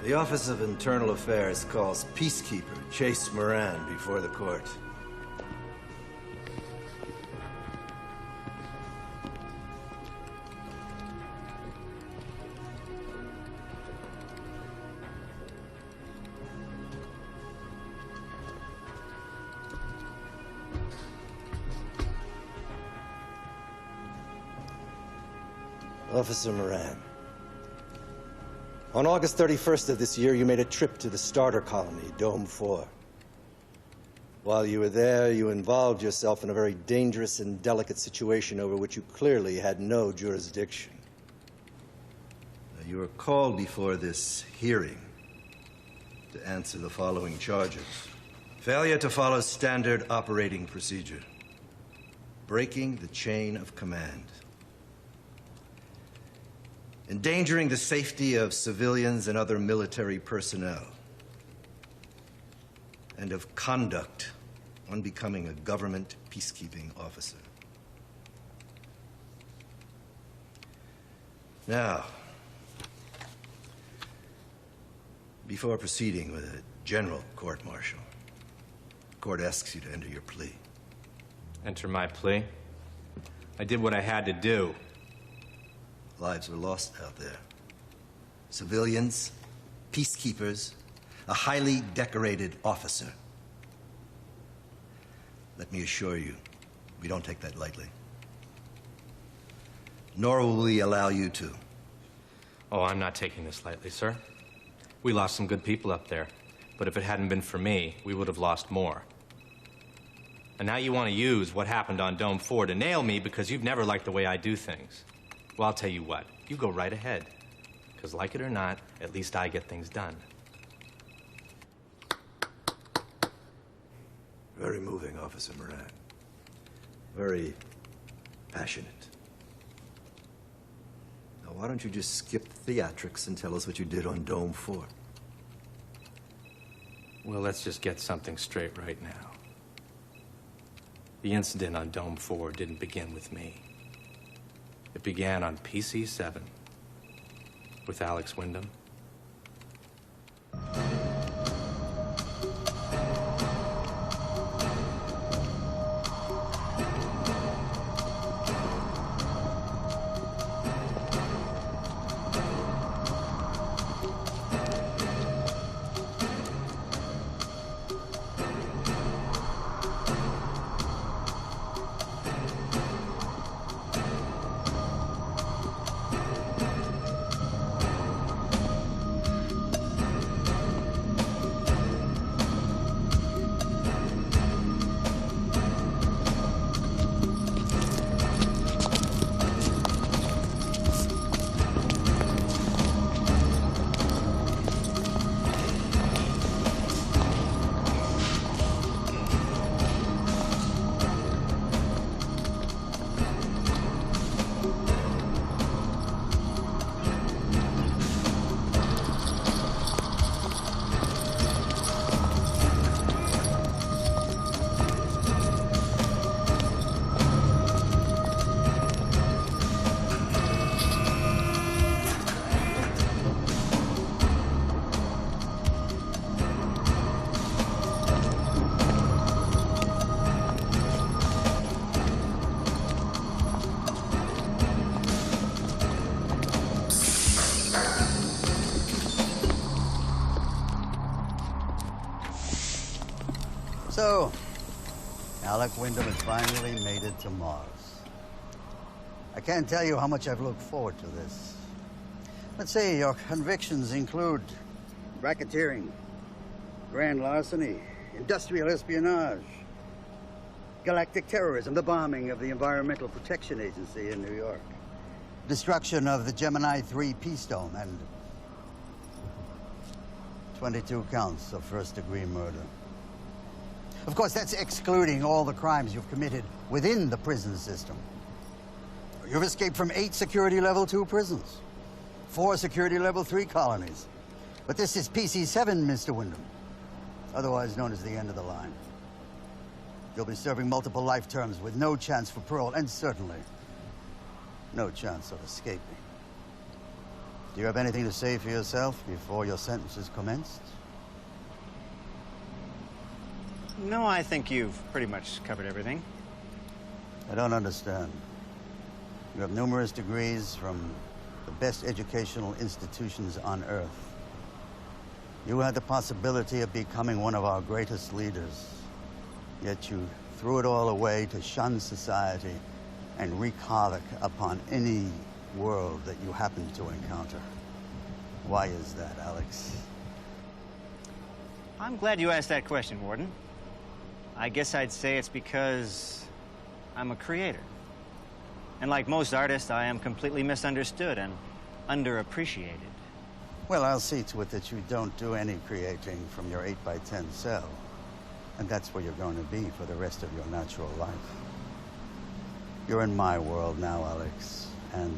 The Office of Internal Affairs calls Peacekeeper Chase Moran before the court. Officer Moran. On August 31st of this year, you made a trip to the starter colony, Dome 4. While you were there, you involved yourself in a very dangerous and delicate situation over which you clearly had no jurisdiction. You were called before this hearing to answer the following charges. Failure to follow standard operating procedure. Breaking the chain of command. Endangering the safety of civilians and other military personnel, and of conduct unbecoming a government peacekeeping officer. Now, before proceeding with a general court-martial, the court asks you to enter your plea. Enter my plea? I did what I had to do. Lives were lost out there. Civilians, peacekeepers, a highly decorated officer. Let me assure you, we don't take that lightly. Nor will we allow you to. Oh, I'm not taking this lightly, sir. We lost some good people up there, but if it hadn't been for me, we would have lost more. And now you want to use what happened on Dome 4 to nail me because you've never liked the way I do things. Well, I'll tell you what, you go right ahead. Because like it or not, at least I get things done. Very moving, Officer Moran. Very passionate. Now, why don't you just skip the theatrics and tell us what you did on Dome 4? Well, let's just get something straight right now. The incident on Dome 4 didn't begin with me. It began on PC-7 with Alex Windham. So, Alex Windham has finally made it to Mars. I can't tell you how much I've looked forward to this. Let's say your convictions include racketeering, grand larceny, industrial espionage, galactic terrorism, the bombing of the Environmental Protection Agency in New York, destruction of the Gemini 3 Peace Dome, and 22 counts of first-degree murder. Of course, that's excluding all the crimes you've committed within the prison system. You've escaped from 8 security level 2 prisons, 4 security level 3 colonies. But this is PC-7, Mr. Windham, otherwise known as the end of the line. You'll be serving multiple life terms with no chance for parole, and certainly no chance of escaping. Do you have anything to say for yourself before your sentence is commenced? No, I think you've pretty much covered everything. I don't understand. You have numerous degrees from the best educational institutions on Earth. You had the possibility of becoming one of our greatest leaders. Yet you threw it all away to shun society and wreak havoc upon any world that you happened to encounter. Why is that, Alex? I'm glad you asked that question, Warden. I guess I'd say it's because I'm a creator. And like most artists, I am completely misunderstood and underappreciated. Well, I'll see to it that you don't do any creating from your 8x10 cell. And that's where you're going to be for the rest of your natural life. You're in my world now, Alex, and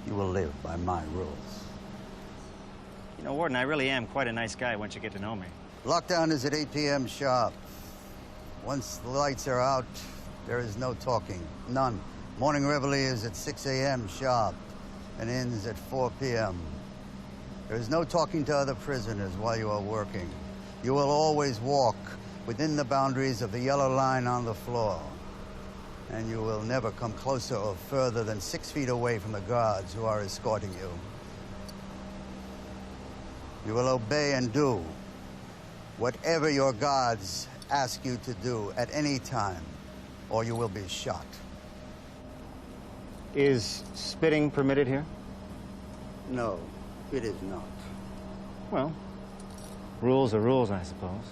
you will live by my rules. You know, Warden, I really am quite a nice guy once you get to know me. Lockdown is at 8 p.m. sharp. Once the lights are out, there is no talking. None. Morning reveille is at 6 a.m. sharp and ends at 4 p.m. There is no talking to other prisoners while you are working. You will always walk within the boundaries of the yellow line on the floor. And you will never come closer or further than 6 feet away from the guards who are escorting you. You will obey and do whatever your guards ask you to do at any time, or you will be shot. Is spitting permitted here? No, it is not. Well, rules are rules, I suppose.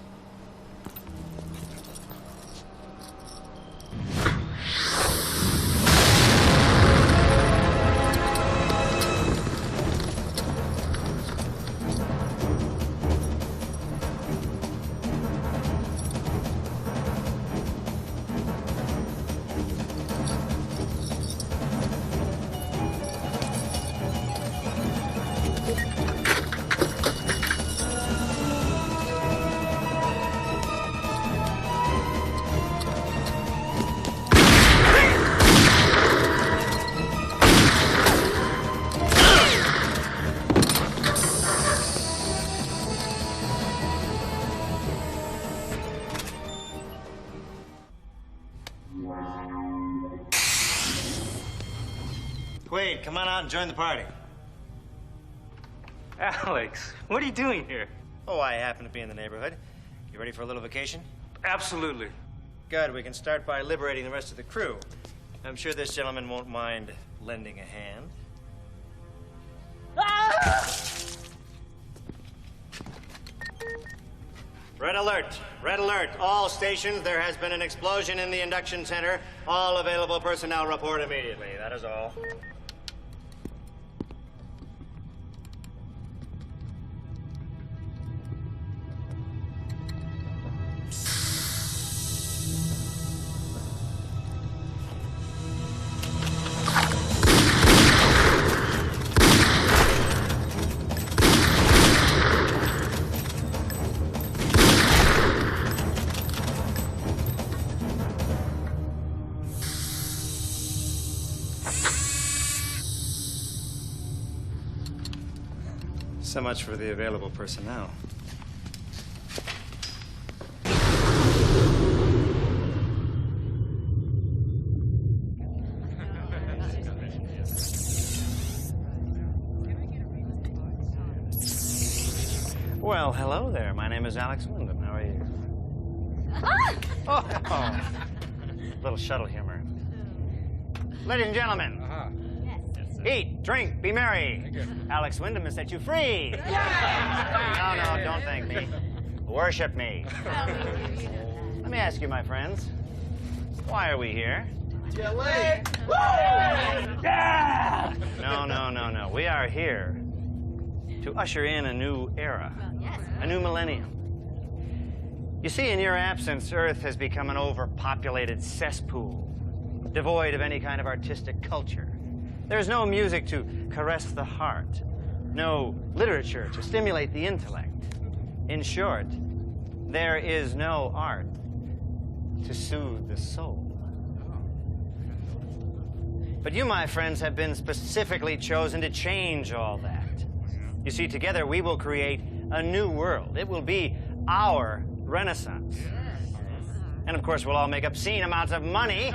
Wade, come on out and join the party. Alex, what are you doing here? Oh, I happen to be in the neighborhood. You ready for a little vacation? Absolutely. Good, we can start by liberating the rest of the crew. I'm sure this gentleman won't mind lending a hand. Red alert! Red alert! All stations, there has been an explosion in the induction center. All available personnel report immediately. That is all. So much for the available personnel. Well, hello there. My name is Alex Windham. How are you? Oh. Little shuttle humor. Ladies and gentlemen. Eat, drink, be merry. Alex Windham has set you free. No, don't thank me. Worship me. Let me ask you, my friends, why are we here? No. We are here to usher in a new era, a new millennium. You see, in your absence, Earth has become an overpopulated cesspool, devoid of any kind of artistic culture. There's no music to caress the heart, no literature to stimulate the intellect. In short, there is no art to soothe the soul. But you, my friends, have been specifically chosen to change all that. You see, together we will create a new world. It will be our Renaissance. And of course, we'll all make obscene amounts of money.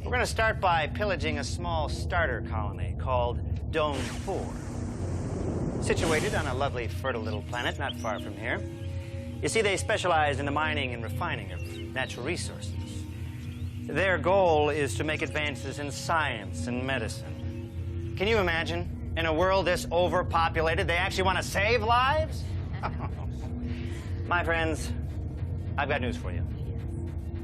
We're going to start by pillaging a small starter colony called Dome 4. Situated on a lovely, fertile little planet not far from here. You see, they specialize in the mining and refining of natural resources. Their goal is to make advances in science and medicine. Can you imagine? In a world this overpopulated, they actually want to save lives? My friends, I've got news for you.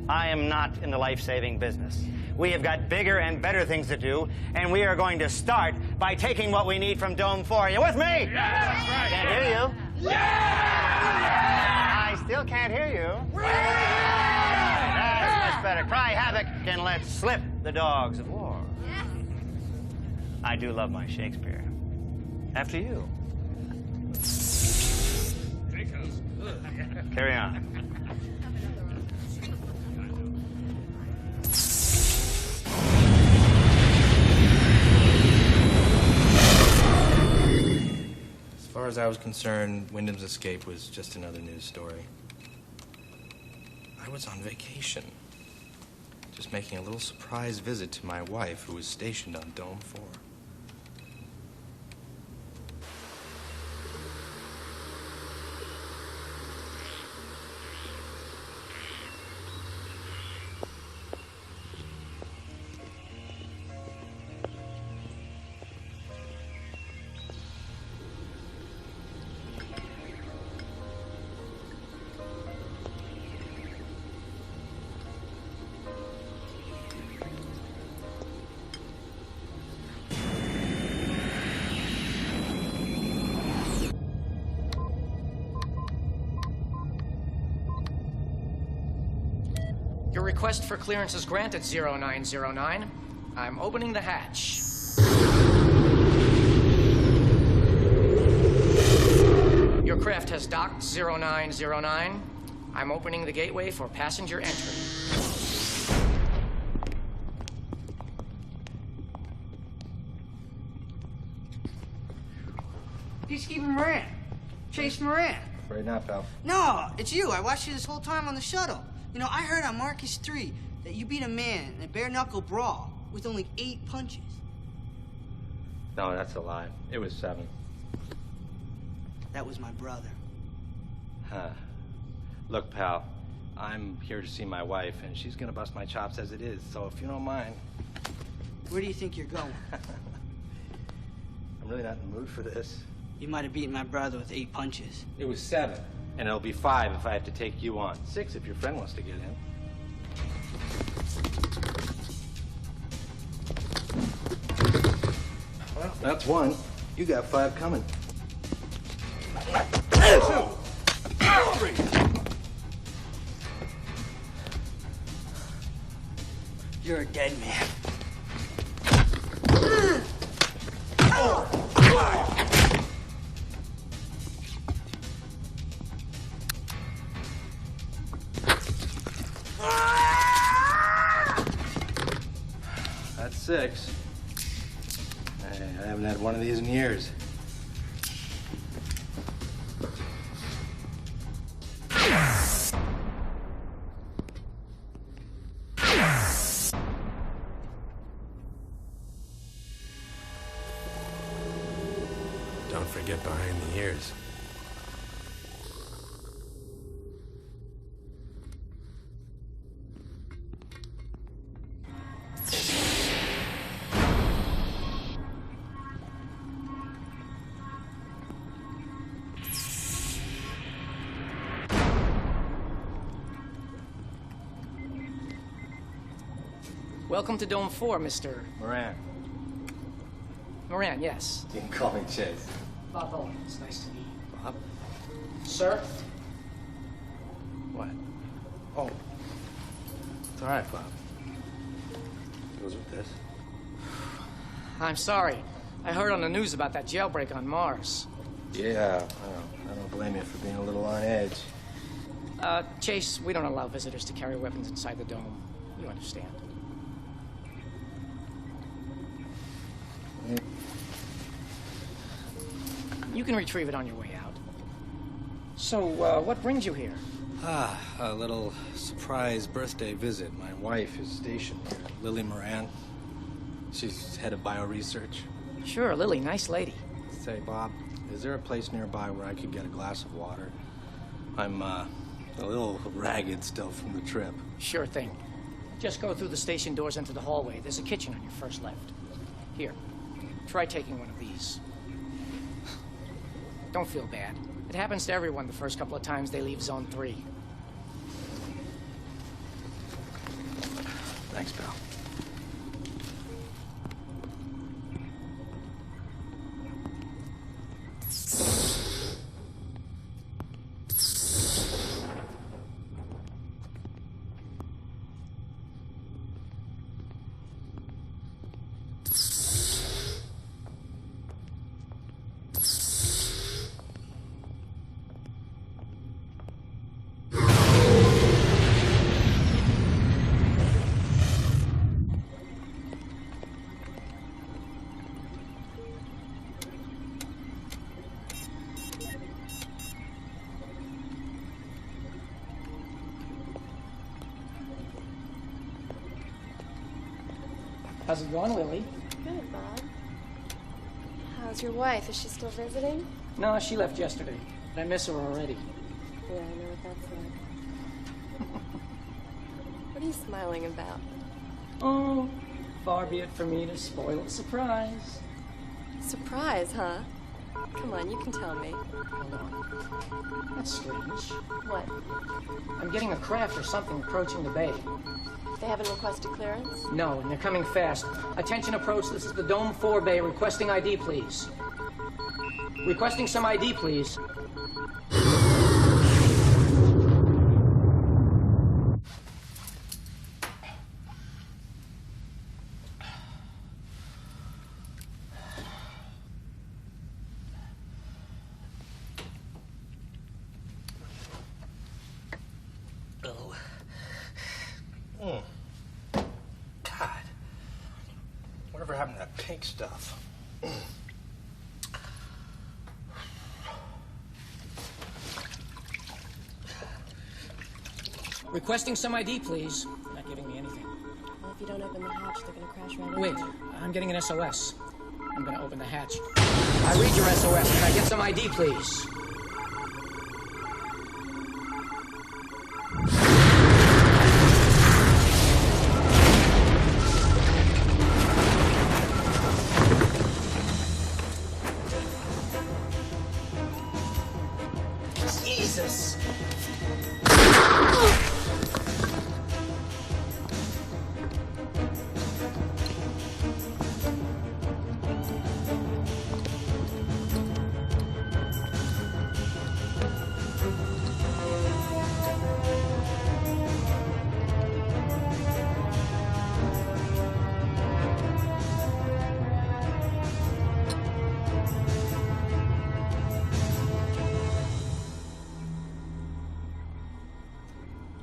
I am not in the life-saving business. We have got bigger and better things to do, and we are going to start by taking what we need from Dome 4. Are you with me? Yeah, that's right. Can't hear you. Yeah! I still can't hear you. That's much better. Cry havoc and let slip the dogs of war. I do love my Shakespeare. After you. Carry on. As far as I was concerned, Windham's escape was just another news story. I was on vacation, just making a little surprise visit to my wife, who was stationed on Dome 4. Your request for clearance is granted, 0909. I'm opening the hatch. Your craft has docked, 0909. I'm opening the gateway for passenger entry. Peacekeeper Moran. Chase Moran. Afraid not, pal. No, it's you. I watched you this whole time on the shuttle. You know, I heard on Marcus 3 that you beat a man in a bare-knuckle brawl with only 8 punches. No, that's a lie. It was 7. That was my brother. Huh. Look, pal, I'm here to see my wife, and she's gonna bust my chops as it is, so if you don't mind. Where do you think you're going? I'm really not in the mood for this. You might have beaten my brother with 8 punches. It was 7, and it'll be 5 if I have to take you on. 6 if your friend wants to get in. Well, that's 1. You got 5 coming. 2. 3. You're a dead man. That's 6. Hey, I haven't had one of these in years. Don't forget behind the ears. Welcome to Dome 4, Mr. Moran. Moran, yes. You can call me Chase. Bob Owen, it's nice to meet you. Bob? Sir? What? Oh. It's all right, Bob. Goes with this. I'm sorry. I heard on the news about that jailbreak on Mars. Yeah, I don't blame you for being a little on edge. Chase, we don't allow visitors to carry weapons inside the dome. You understand. You can retrieve it on your way out. So, what brings you here? A little surprise birthday visit. My wife is stationed here, Lily Moran. She's head of bioresearch. Sure, Lily, nice lady. Say, Bob, is there a place nearby where I could get a glass of water? I'm, a little ragged still from the trip. Sure thing. Just go through the station doors into the hallway. There's a kitchen on your first left. Here, try taking one of these. Don't feel bad. It happens to everyone the first couple of times they leave Zone 3. Thanks, pal. How's it going, Lily? Good, Bob. How's your wife? Is she still visiting? No, she left yesterday. But I miss her already. Yeah, I know what that's like. What are you smiling about? Oh, far be it for me to spoil a surprise. Surprise, huh? Come on, you can tell me. Hold on. That's strange. What? I'm getting a craft or something approaching the bay. They haven't requested clearance? No, and they're coming fast. Attention approach, this is the Dome 4 bay. Requesting ID, please. Requesting some ID, please. God. Whatever happened to that pink stuff? Requesting some ID, please. Not giving me anything. Well, if you don't open the hatch, they're gonna crash right Wait, into you. I'm getting an SOS. I'm gonna open the hatch. I read your SOS. Can I get some ID, please? Jesus.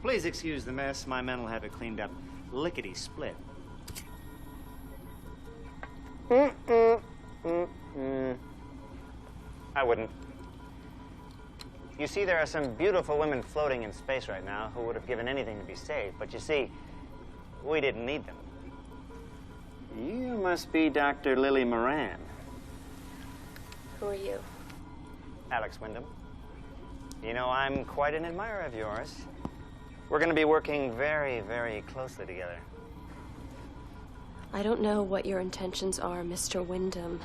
Please excuse the mess. My men will have it cleaned up lickety-split. I wouldn't. You see, there are some beautiful women floating in space right now who would have given anything to be safe, but you see, we didn't need them. You must be Dr. Lily Moran. Who are you? Alex Windham. You know, I'm quite an admirer of yours. We're going to be working very, very closely together. I don't know what your intentions are, Mr. Windham,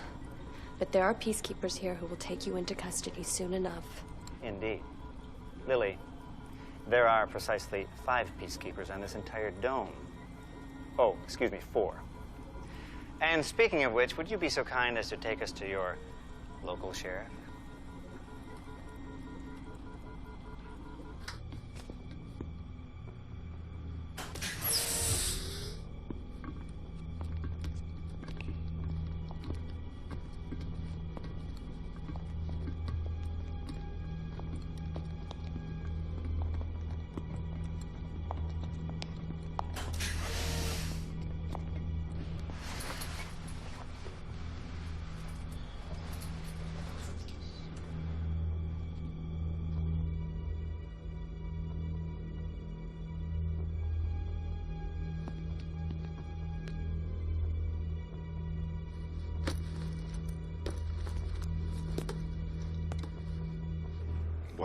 but there are peacekeepers here who will take you into custody soon enough. Indeed. Lily, there are precisely 5 peacekeepers on this entire dome. Oh, excuse me, 4. And speaking of which, would you be so kind as to take us to your local sheriff?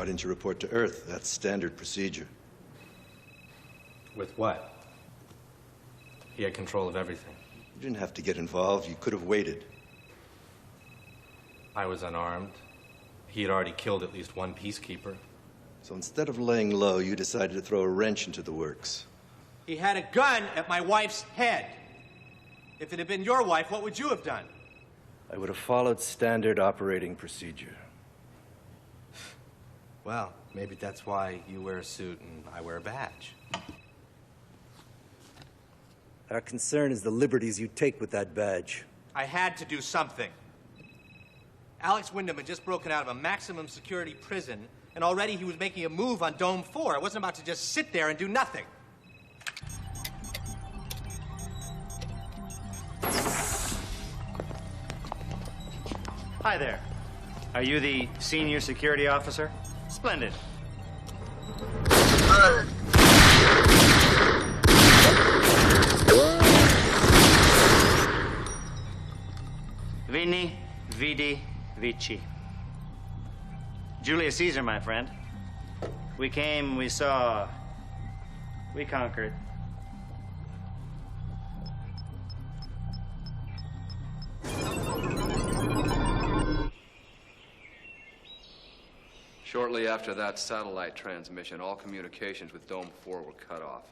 Why didn't you report to Earth? That's standard procedure. With what? He had control of everything. You didn't have to get involved. You could have waited. I was unarmed. He had already killed at least one peacekeeper. So instead of laying low, you decided to throw a wrench into the works. He had a gun at my wife's head. If it had been your wife, what would you have done? I would have followed standard operating procedure. Well, maybe that's why you wear a suit and I wear a badge. Our concern is the liberties you take with that badge. I had to do something. Alex Windham had just broken out of a maximum security prison, and already he was making a move on Dome 4. I wasn't about to just sit there and do nothing. Hi there. Are you the senior security officer? Splendid. Vini, vidi, vici. Julius Caesar, my friend. We came, we saw, we conquered. Shortly after that satellite transmission, all communications with Dome 4 were cut off.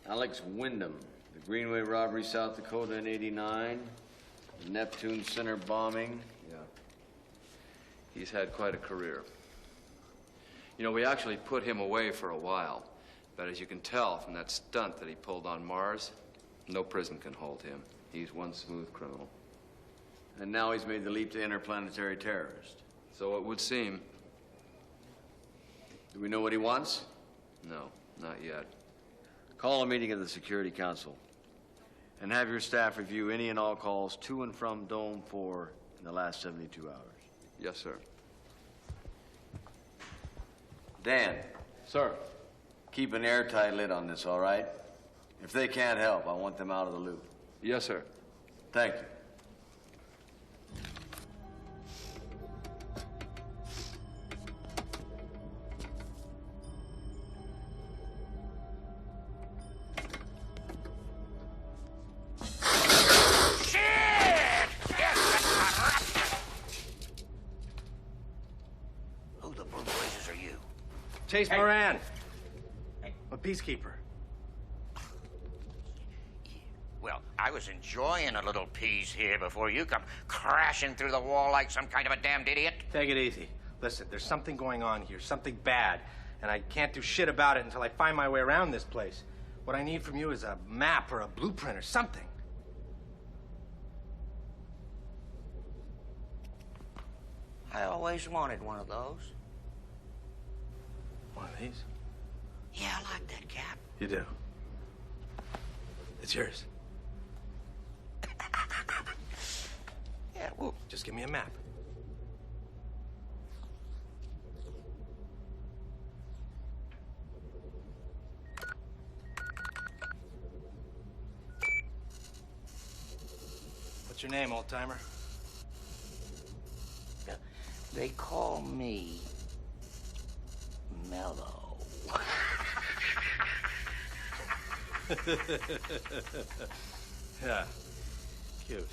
Alex Windham, the Greenway robbery, South Dakota in '89, the Neptune Center bombing. Yeah. He's had quite a career. You know, we actually put him away for a while. But as you can tell from that stunt that he pulled on Mars, no prison can hold him. He's one smooth criminal. And now he's made the leap to interplanetary terrorist. So it would seem. Do we know what he wants? No, not yet. Call a meeting of the Security Council and have your staff review any and all calls to and from Dome 4 in the last 72 hours. Yes, sir. Dan. Sir. Keep an airtight lid on this, all right? If they can't help, I want them out of the loop. Yes, sir. Thank you. Chase Moran, a peacekeeper. Well, I was enjoying a little peace here before you come crashing through the wall like some kind of a damned idiot. Take it easy. Listen, there's something going on here, something bad, and I can't do shit about it until I find my way around this place. What I need from you is a map or a blueprint or something. I always wanted one of those. One of these? Yeah, I like that cap. You do? It's yours. Yeah, well, just give me a map. What's your name, old-timer? they call me Mellow. Yeah, cute.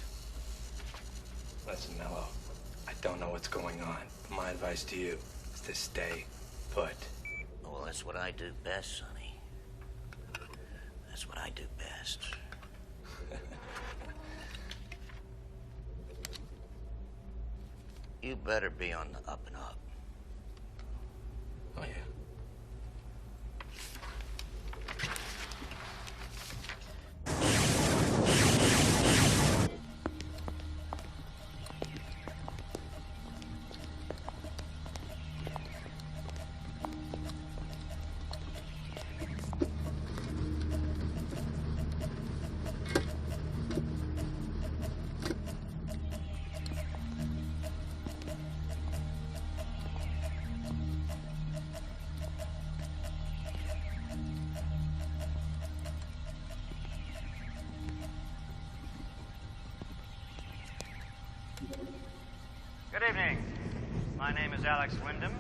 Listen, Mellow, I don't know what's going on. My advice to you is to stay put. Well, that's what I do best, Sonny. That's what I do best. You better be on the up and up. Oh, yeah. Good evening. My my name is Alex Windham,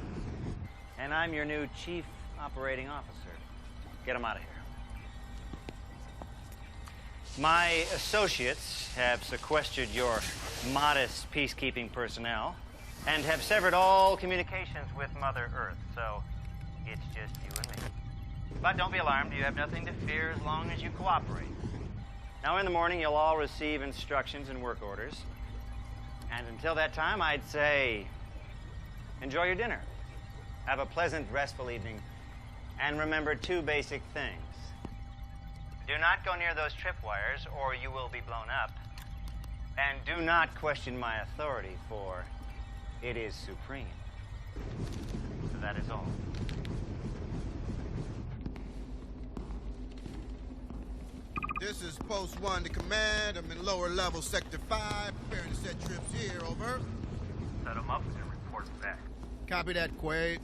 and I'm your new Chief Operating Officer. Get him out of here. My associates have sequestered your modest peacekeeping personnel and have severed all communications with Mother Earth, so it's just you and me. But don't be alarmed, you have nothing to fear as long as you cooperate. Now in the morning, you'll all receive instructions and work orders. And until that time, I'd say, enjoy your dinner. Have a pleasant, restful evening. And remember 2 basic things. Do not go near those tripwires or you will be blown up. And do not question my authority, for it is supreme. That is all. This is Post 1 to command. I'm in lower level Sector 5, preparing to set trips here, over. Set them up and report back. Copy that, Quaid.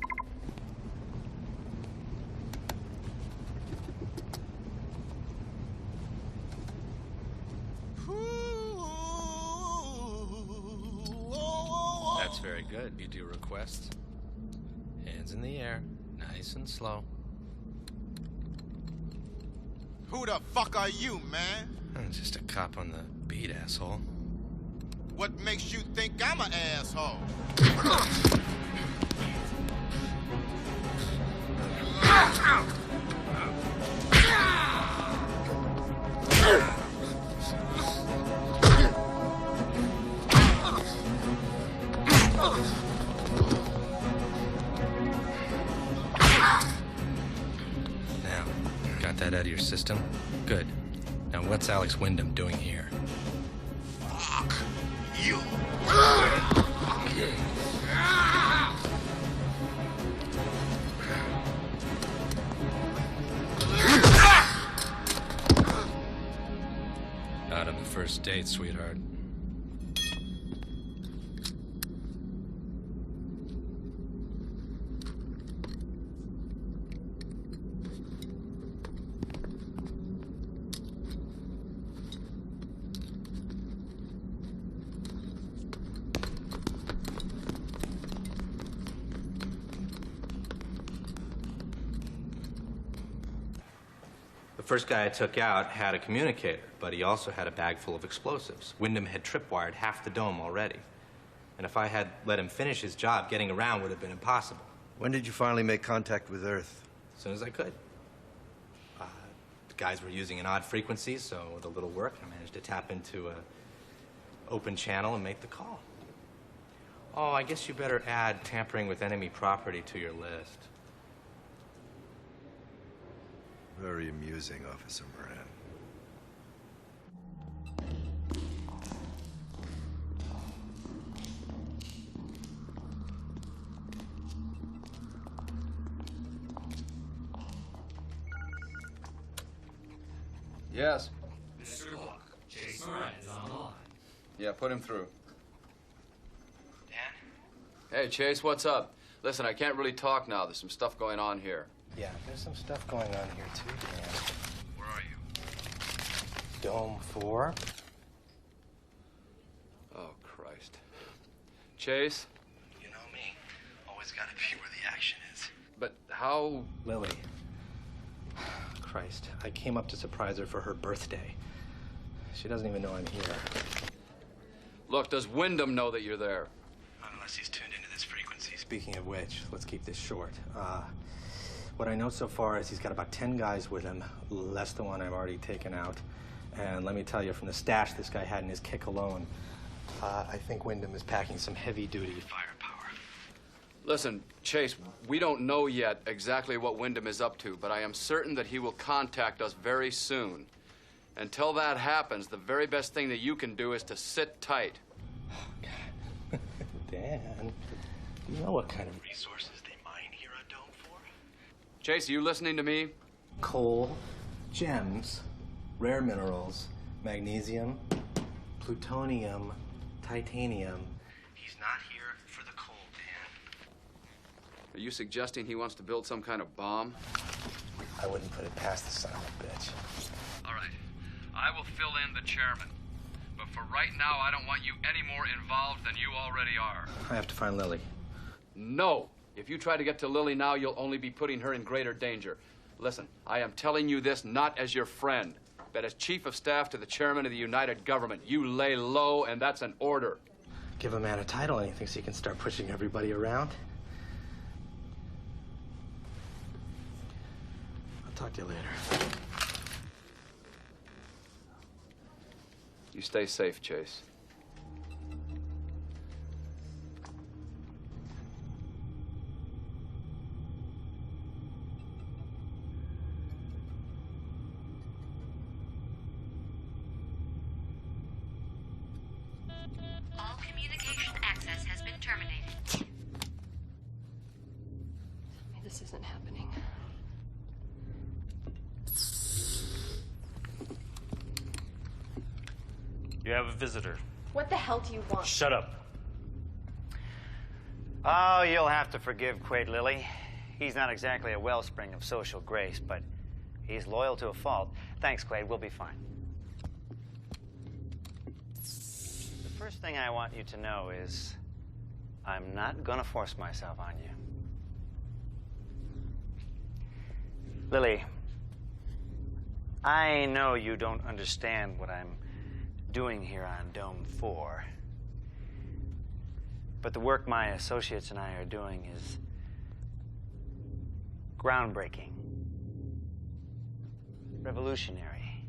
That's very good. You do requests. Hands in the air, nice and slow. Who the fuck are you, man? I'm just a cop on the beat, asshole. What makes you think I'm an asshole? Now, got that out of your system? Good. Now, what's Alex Windham doing here? Fuck you. Not on the first date, sweetheart. The first guy I took out had a communicator, but he also had a bag full of explosives. Windham had tripwired half the dome already. And if I had let him finish his job, getting around would have been impossible. When did you finally make contact with Earth? As soon as I could. The guys were using an odd frequency, so with a little work, I managed to tap into an open channel and make the call. Oh, I guess you better add tampering with enemy property to your list. Very amusing, Officer Moran. Yes. Mr. Clark, Chase Moran is online. Yeah, put him through. Dan? Hey, Chase, what's up? Listen, I can't really talk now. There's some stuff going on here. Yeah, there's some stuff going on here too, Dan. Where are you? Dome 4? Oh, Christ. Chase? You know me. Always gotta be where the action is. But how... Lily. Christ, I came up to surprise her for her birthday. She doesn't even know I'm here. Look, does Windham know that you're there? Not unless he's tuned into this frequency. Speaking of which, let's keep this short. What I know so far is he's got about 10 guys with him, less than one I've already taken out. And let me tell you, from the stash this guy had in his kick alone, I think Windham is packing some heavy-duty firepower. Listen, Chase, we don't know yet exactly what Windham is up to, but I am certain that he will contact us very soon. Until that happens, the very best thing that you can do is to sit tight. Oh, God. Dan, you know what kind of resources they mine here on Dome 4? Chase, are you listening to me? Coal, gems, rare minerals, magnesium, plutonium, titanium. He's not here for the coal, Dan. Are you suggesting he wants to build some kind of bomb? I wouldn't put it past the son of a bitch. All right. I will fill in the chairman. But for right now, I don't want you any more involved than you already are. I have to find Lily. No. If you try to get to Lily now, you'll only be putting her in greater danger. Listen, I am telling you this not as your friend, but as Chief of Staff to the Chairman of the United Government. You lay low, and that's an order. Give a man a title and he thinks he can start pushing everybody around. I'll talk to you later. You stay safe, Chase. All communication access has been terminated. This isn't happening. You have a visitor. What the hell do you want? Shut up. Oh, you'll have to forgive Quaid Lily. He's not exactly a wellspring of social grace, but he's loyal to a fault. Thanks, Quaid. We'll be fine. The first thing I want you to know is I'm not gonna force myself on you. Lily, I know you don't understand what I'm doing here on Dome 4. But the work my associates and I are doing is groundbreaking, revolutionary.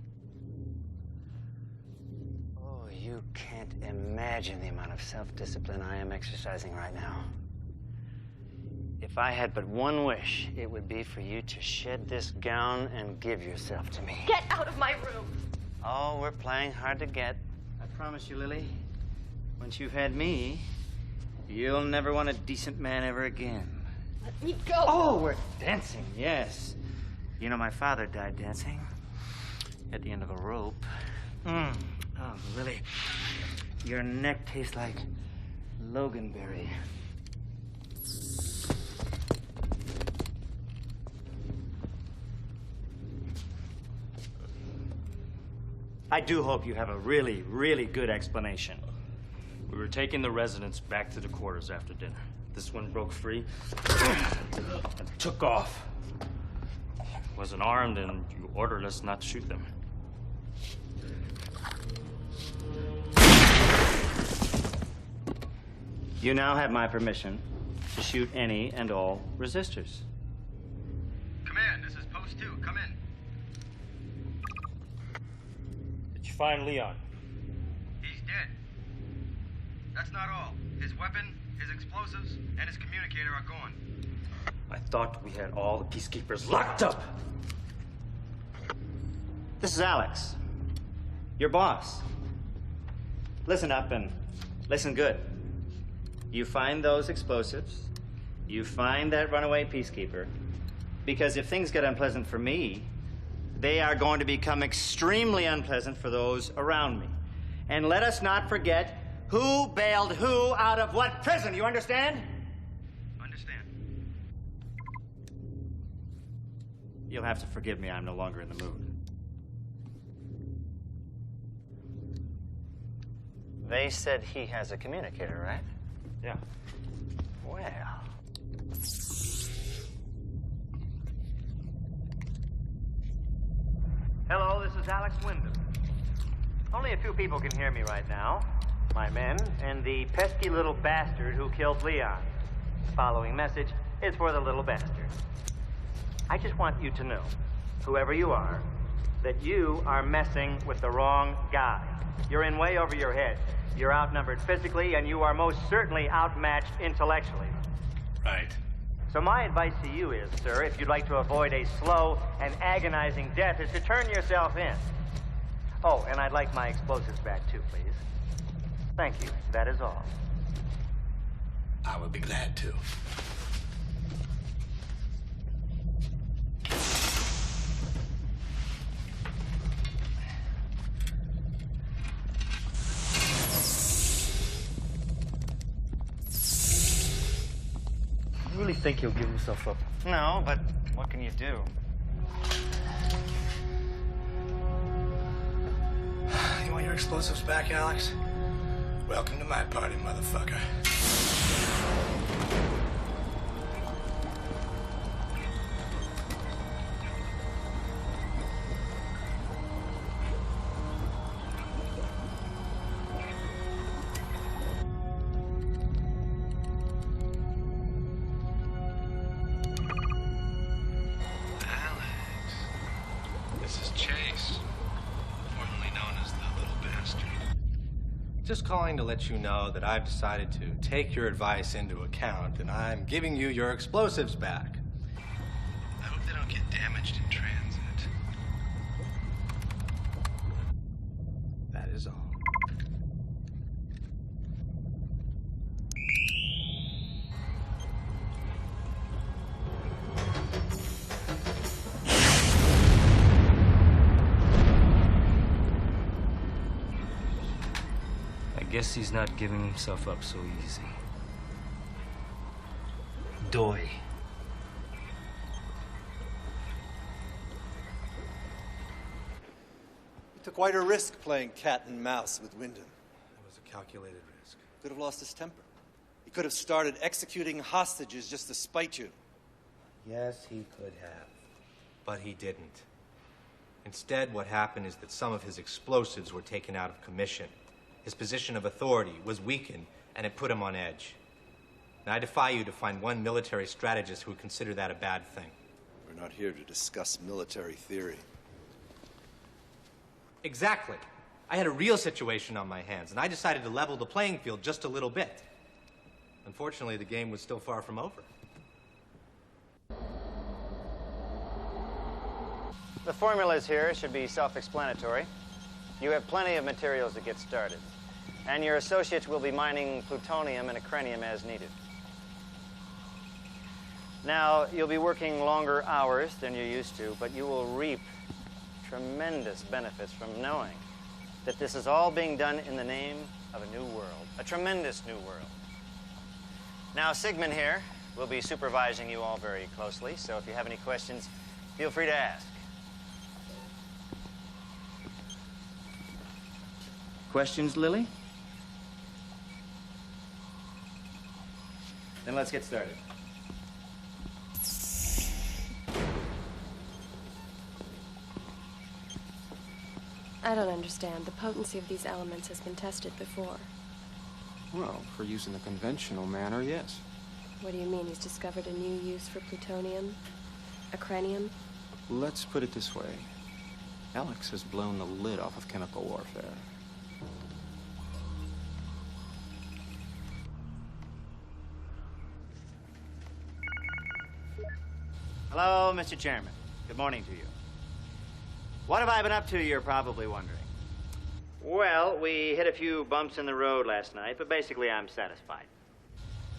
Oh, you can't imagine the amount of self-discipline I am exercising right now. If I had but one wish, it would be for you to shed this gown and give yourself to me. Get out of my room! Oh, we're playing hard to get. I promise you, Lily, once you've had me, you'll never want a decent man ever again. Let me go! Oh, we're dancing, yes. You know, my father died dancing at the end of a rope. Oh, Lily, your neck tastes like Loganberry. I do hope you have a really, really good explanation. We were taking the residents back to the quarters after dinner. This one broke free and took off. Wasn't armed, and you ordered us not to shoot them. You now have my permission to shoot any and all resistors. Command, this is Post 2. Come in. Did you find Leon? He's dead. That's not all. His weapon, his explosives, and his communicator are gone. I thought we had all the peacekeepers locked up. This is Alex, your boss. Listen up and listen good. You find those explosives, you find that runaway peacekeeper, because if things get unpleasant for me, they are going to become extremely unpleasant for those around me. And let us not forget who bailed who out of what prison, you understand? Understand. You'll have to forgive me, I'm no longer in the mood. They said he has a communicator, right? Yeah. Well. Hello, this is Alex Windham. Only a few people can hear me right now. My men and the pesky little bastard who killed Leon. The following message is for the little bastard. I just want you to know, whoever you are, that you are messing with the wrong guy. You're in way over your head. You're outnumbered physically, and you are most certainly outmatched intellectually. Right. So my advice to you is, sir, if you'd like to avoid a slow and agonizing death, is to turn yourself in. Oh, and I'd like my explosives back too, please. Thank you. That is all. I would be glad to. You really think he'll give himself up? No, but what can you do? You want your explosives back, Alex? Welcome to my party, motherfucker. Just calling to let you know that I've decided to take your advice into account, and I'm giving you your explosives back. I hope they don't get damaged in transit. That is all. I guess he's not giving himself up so easy. Doy. You took quite a risk playing cat and mouse with Windham. It was a calculated risk. Could have lost his temper. He could have started executing hostages just to spite you. Yes, he could have. But he didn't. Instead, what happened is that some of his explosives were taken out of commission. His position of authority was weakened, and it put him on edge. Now, I defy you to find one military strategist who would consider that a bad thing. We're not here to discuss military theory. Exactly. I had a real situation on my hands, and I decided to level the playing field just a little bit. Unfortunately, the game was still far from over. The formulas here should be self-explanatory. You have plenty of materials to get started. And your associates will be mining plutonium and acrenium as needed. Now, you'll be working longer hours than you're used to, but you will reap tremendous benefits from knowing that this is all being done in the name of a new world, a tremendous new world. Now, Sigmund here will be supervising you all very closely, so if you have any questions, feel free to ask. Questions, Lily? Then let's get started. I don't understand. The potency of these elements has been tested before. Well, for use in the conventional manner, yes. What do you mean? He's discovered a new use for plutonium? Acrenium? Let's put it this way. Alex has blown the lid off of chemical warfare. Hello, Mr. Chairman. Good morning to you. What have I been up to, you're probably wondering? Well, we hit a few bumps in the road last night, but basically I'm satisfied.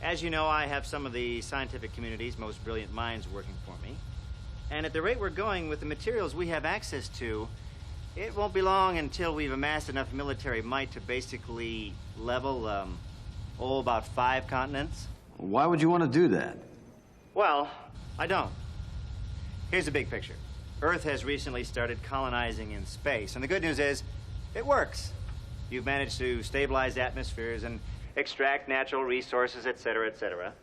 As you know, I have some of the scientific community's most brilliant minds working for me. And at the rate we're going with the materials we have access to, it won't be long until we've amassed enough military might to basically level, about 5 continents. Why would you want to do that? Well, I don't. Here's the big picture. Earth has recently started colonizing in space, and the good news is, it works. You've managed to stabilize atmospheres and extract natural resources, et cetera, et cetera.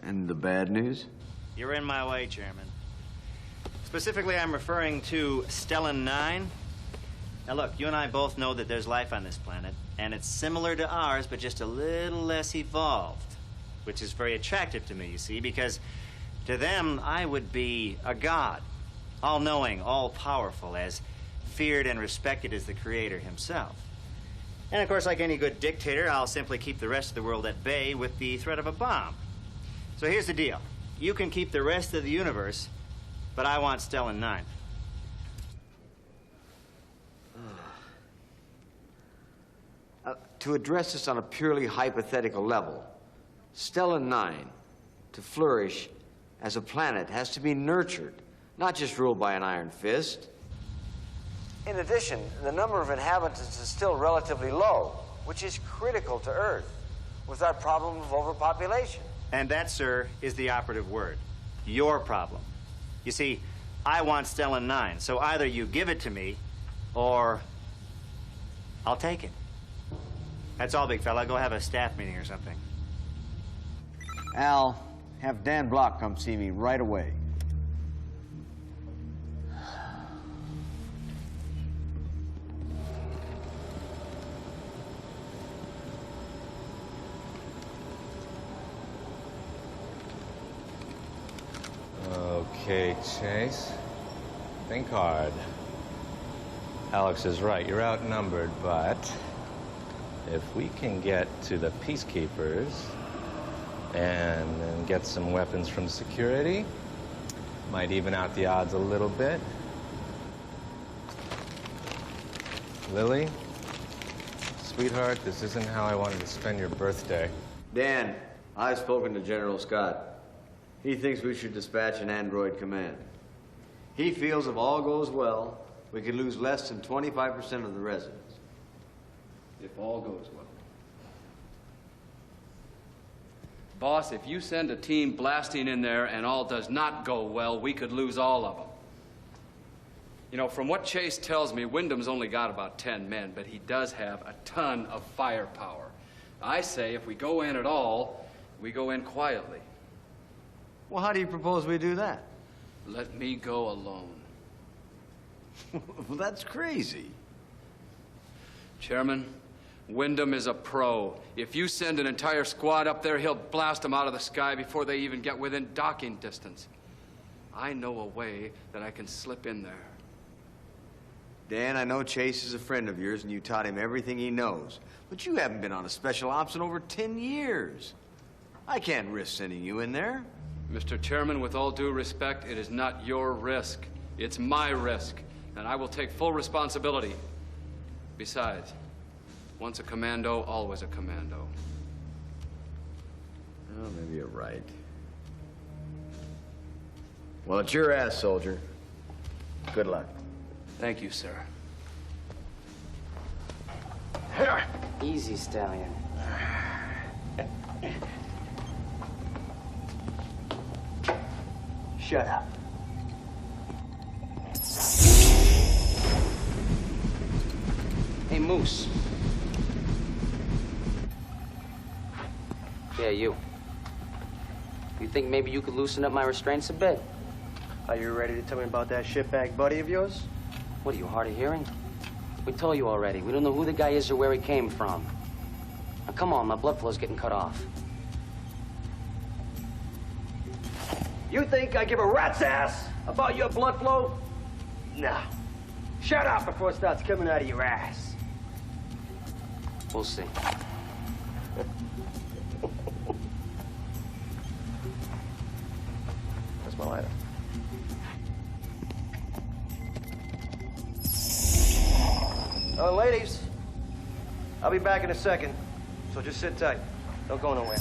And the bad news? You're in my way, Chairman. Specifically, I'm referring to Stellan 9. Now look, you and I both know that there's life on this planet, and it's similar to ours, but just a little less evolved, which is very attractive to me, you see, because to them, I would be a god, all-knowing, all-powerful, as feared and respected as the Creator himself. And of course, like any good dictator, I'll simply keep the rest of the world at bay with the threat of a bomb. So here's the deal. You can keep the rest of the universe, but I want Stellan 9. To address this on a purely hypothetical level, Stellan 9, to flourish as a planet, has to be nurtured, not just ruled by an iron fist. In addition, the number of inhabitants is still relatively low, which is critical to Earth, with our problem of overpopulation. And that, sir, is the operative word. Your problem. You see, I want Stellan 9, so either you give it to me, or I'll take it. That's all, big fella. Go have a staff meeting or something. Al, have Dan Block come see me right away. Okay, Chase. Think hard. Alex is right. You're outnumbered, but If we can get to the peacekeepers and then get some weapons from security, might even out the odds a little bit. Lily, sweetheart, this isn't how I wanted to spend your birthday. Dan, I've spoken to General Scott. He thinks we should dispatch an android command. He feels if all goes well, we could lose less than 25% of the residents. If all goes well. Boss, if you send a team blasting in there and all does not go well, we could lose all of them. You know, from what Chase tells me, Windham's only got about 10 men, but he does have a ton of firepower. I say if we go in at all, we go in quietly. Well, how do you propose we do that? Let me go alone. Well, that's crazy. Chairman, Windham is a pro. If you send an entire squad up there, he'll blast them out of the sky before they even get within docking distance. I know a way that I can slip in there. Dan, I know Chase is a friend of yours and you taught him everything he knows. But you haven't been on a special ops in over 10 years. I can't risk sending you in there. Mr. Chairman, with all due respect, it is not your risk. It's my risk, and I will take full responsibility. Besides, once a commando, always a commando. Well, maybe you're right. Well, it's your ass, soldier. Good luck. Thank you, sir. Easy, Stallion. Shut up. Hey, Moose. Yeah, you. You think maybe you could loosen up my restraints a bit? Are you ready to tell me about that shitbag buddy of yours? What, are you hard of hearing? We told you already. We don't know who the guy is or where he came from. Now, come on, my blood flow's getting cut off. You think I give a rat's ass about your blood flow? No. Shut up before it starts coming out of your ass. We'll see. That's my lighter. Ladies, I'll be back in a second, so just sit tight. Don't go nowhere.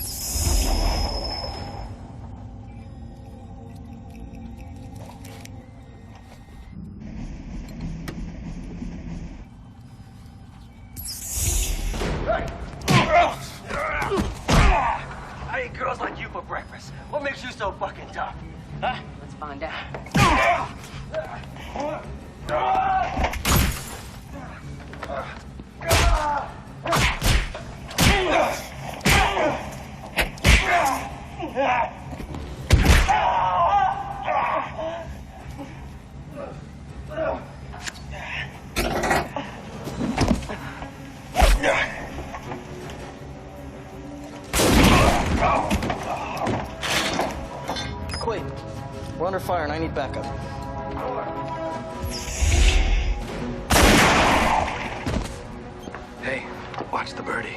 I eat girls like you for breakfast. What makes you so fucking tough? Huh? Let's find out. Quick, we're under fire and I need backup. Hey, watch the birdie.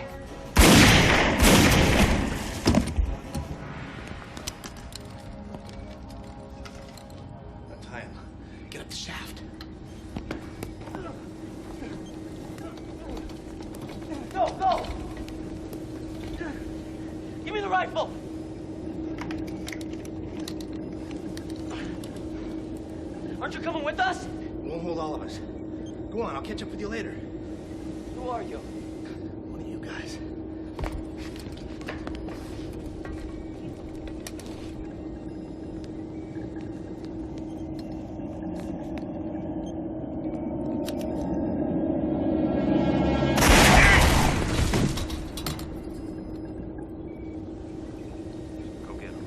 Untie him. Get up the shaft. Go, go! Give me the rifle! Aren't you coming with us? Won't hold all of us. Go on, I'll catch up with you later. Who are you? One of you guys. Go get him.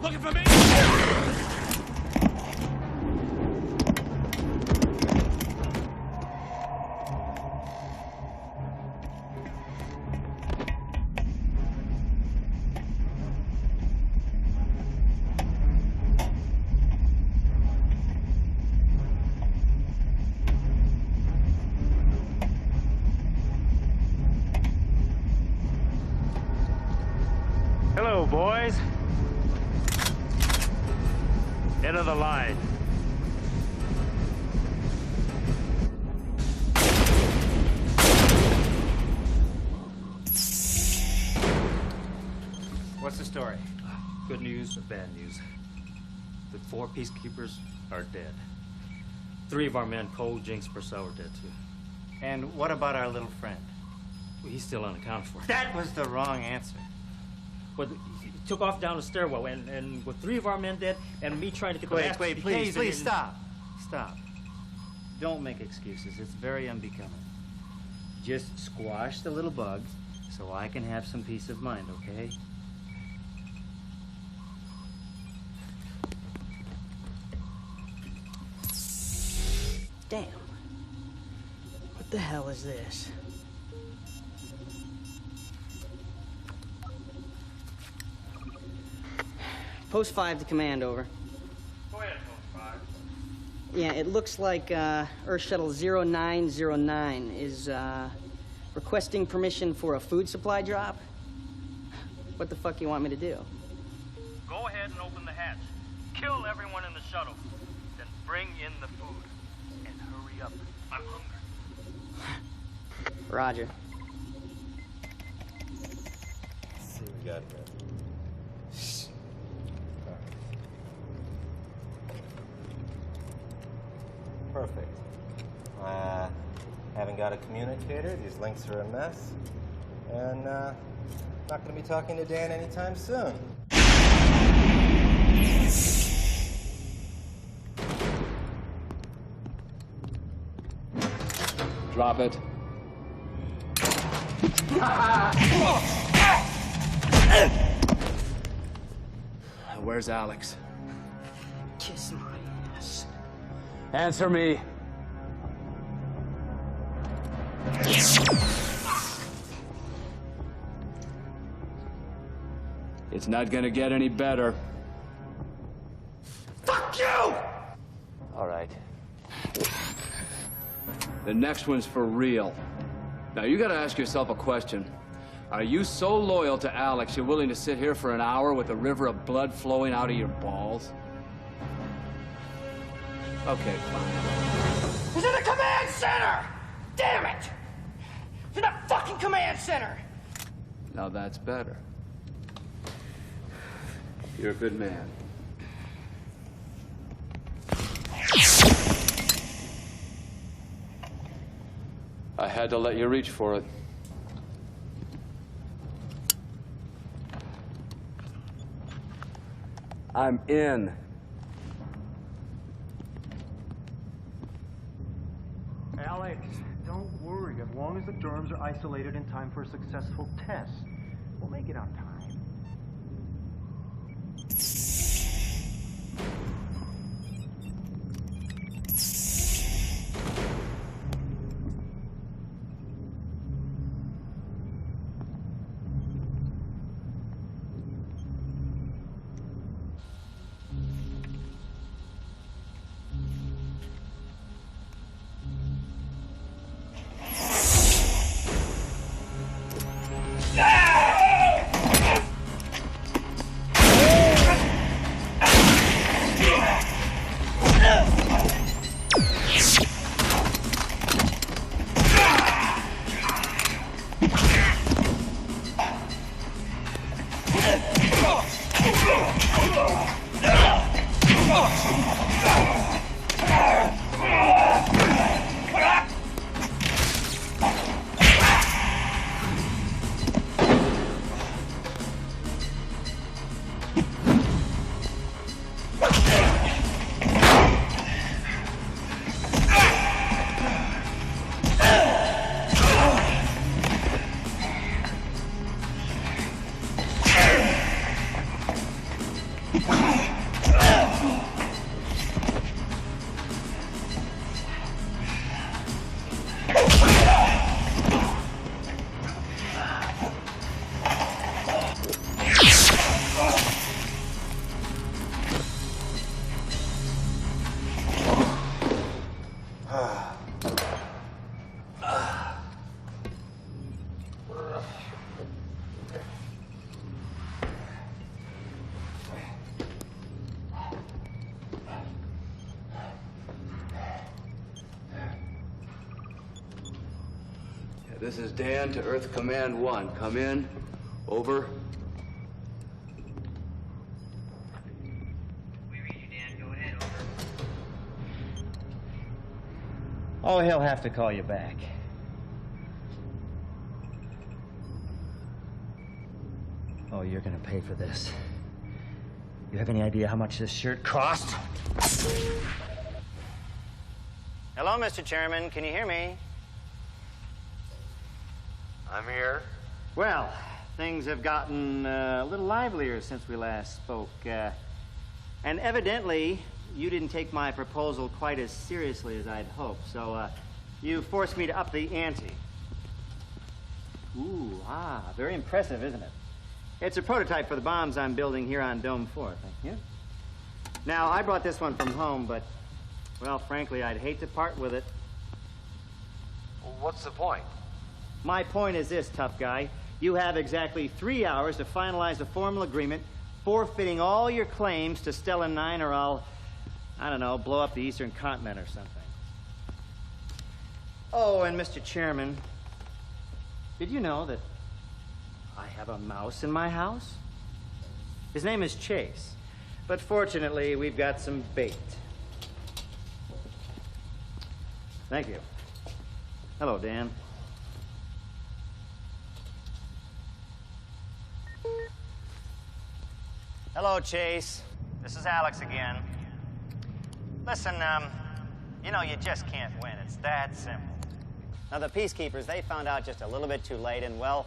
Looking for me? Hello, boys. End of the line. What's the story? Good news or bad news? The 4 peacekeepers are dead. 3 of our men, Cole, Jinx, Purcell, are dead too. And what about our little friend? Well, he's still unaccounted for. That was the wrong answer. But he took off down the stairwell, and with 3 of our men dead, and me trying to get the last Wait, please, PKs, stop. Stop. Don't make excuses. It's very unbecoming. Just squash the little bug so I can have some peace of mind, okay? Damn. What the hell is this? Post 5 to command, over. Go ahead, Post 5. Yeah, it looks like Earth Shuttle 0909 is requesting permission for a food supply drop. What the fuck you want me to do? Go ahead and open the hatch. Kill everyone in the shuttle. Then bring in the food. And hurry up. I'm hungry. Roger. Let's see what we got here. Perfect. Haven't got a communicator. These links are a mess. And not going to be talking to Dan anytime soon. Drop it. Where's Alex? Kiss my ass. Answer me. It's not gonna get any better. Fuck you! All right. The next one's for real. Now, you gotta ask yourself a question. Are you so loyal to Alex you're willing to sit here for an hour with a river of blood flowing out of your balls? Okay, fine. He's in the command center! Damn it! He's in the fucking command center! Now that's better. You're a good man. I had to let you reach for it. I'm in. Alex, don't worry. As long as the germs are isolated in time for a successful test, we'll make it on time. This is Dan to Earth Command 1. Come in. Over. Oh, he'll have to call you back. Oh, you're gonna pay for this. You have any idea how much this shirt cost? Hello, Mr. Chairman. Can you hear me? I'm here. Well, things have gotten a little livelier since we last spoke. And evidently, you didn't take my proposal quite as seriously as I'd hoped, so you forced me to up the ante. Ooh, very impressive, isn't it? It's a prototype for the bombs I'm building here on Dome 4, thank you. Now, I brought this one from home, but, well, frankly, I'd hate to part with it. Well, what's the point? My point is this, tough guy. You have exactly 3 hours to finalize a formal agreement forfeiting all your claims to Stella 9, or I'll, I don't know, blow up the Eastern Continent or something. Oh, and Mr. Chairman, did you know that I have a mouse in my house? His name is Chase, but fortunately, we've got some bait. Thank you. Hello, Dan. Hello, Chase. This is Alex again. Listen, you know, you just can't win. It's that simple. Now, the peacekeepers, they found out just a little bit too late, and, well,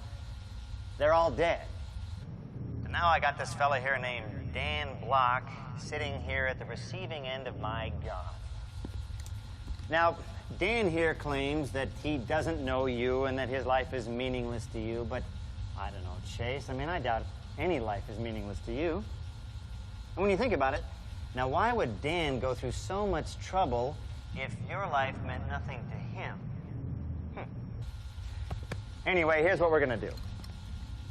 they're all dead. And now I got this fella here named Dan Block sitting here at the receiving end of my gun. Now, Dan here claims that he doesn't know you and that his life is meaningless to you, but I don't know, Chase. I mean, I doubt any life is meaningless to you. And when you think about it, now why would Dan go through so much trouble if your life meant nothing to him? Anyway, here's what we're gonna do.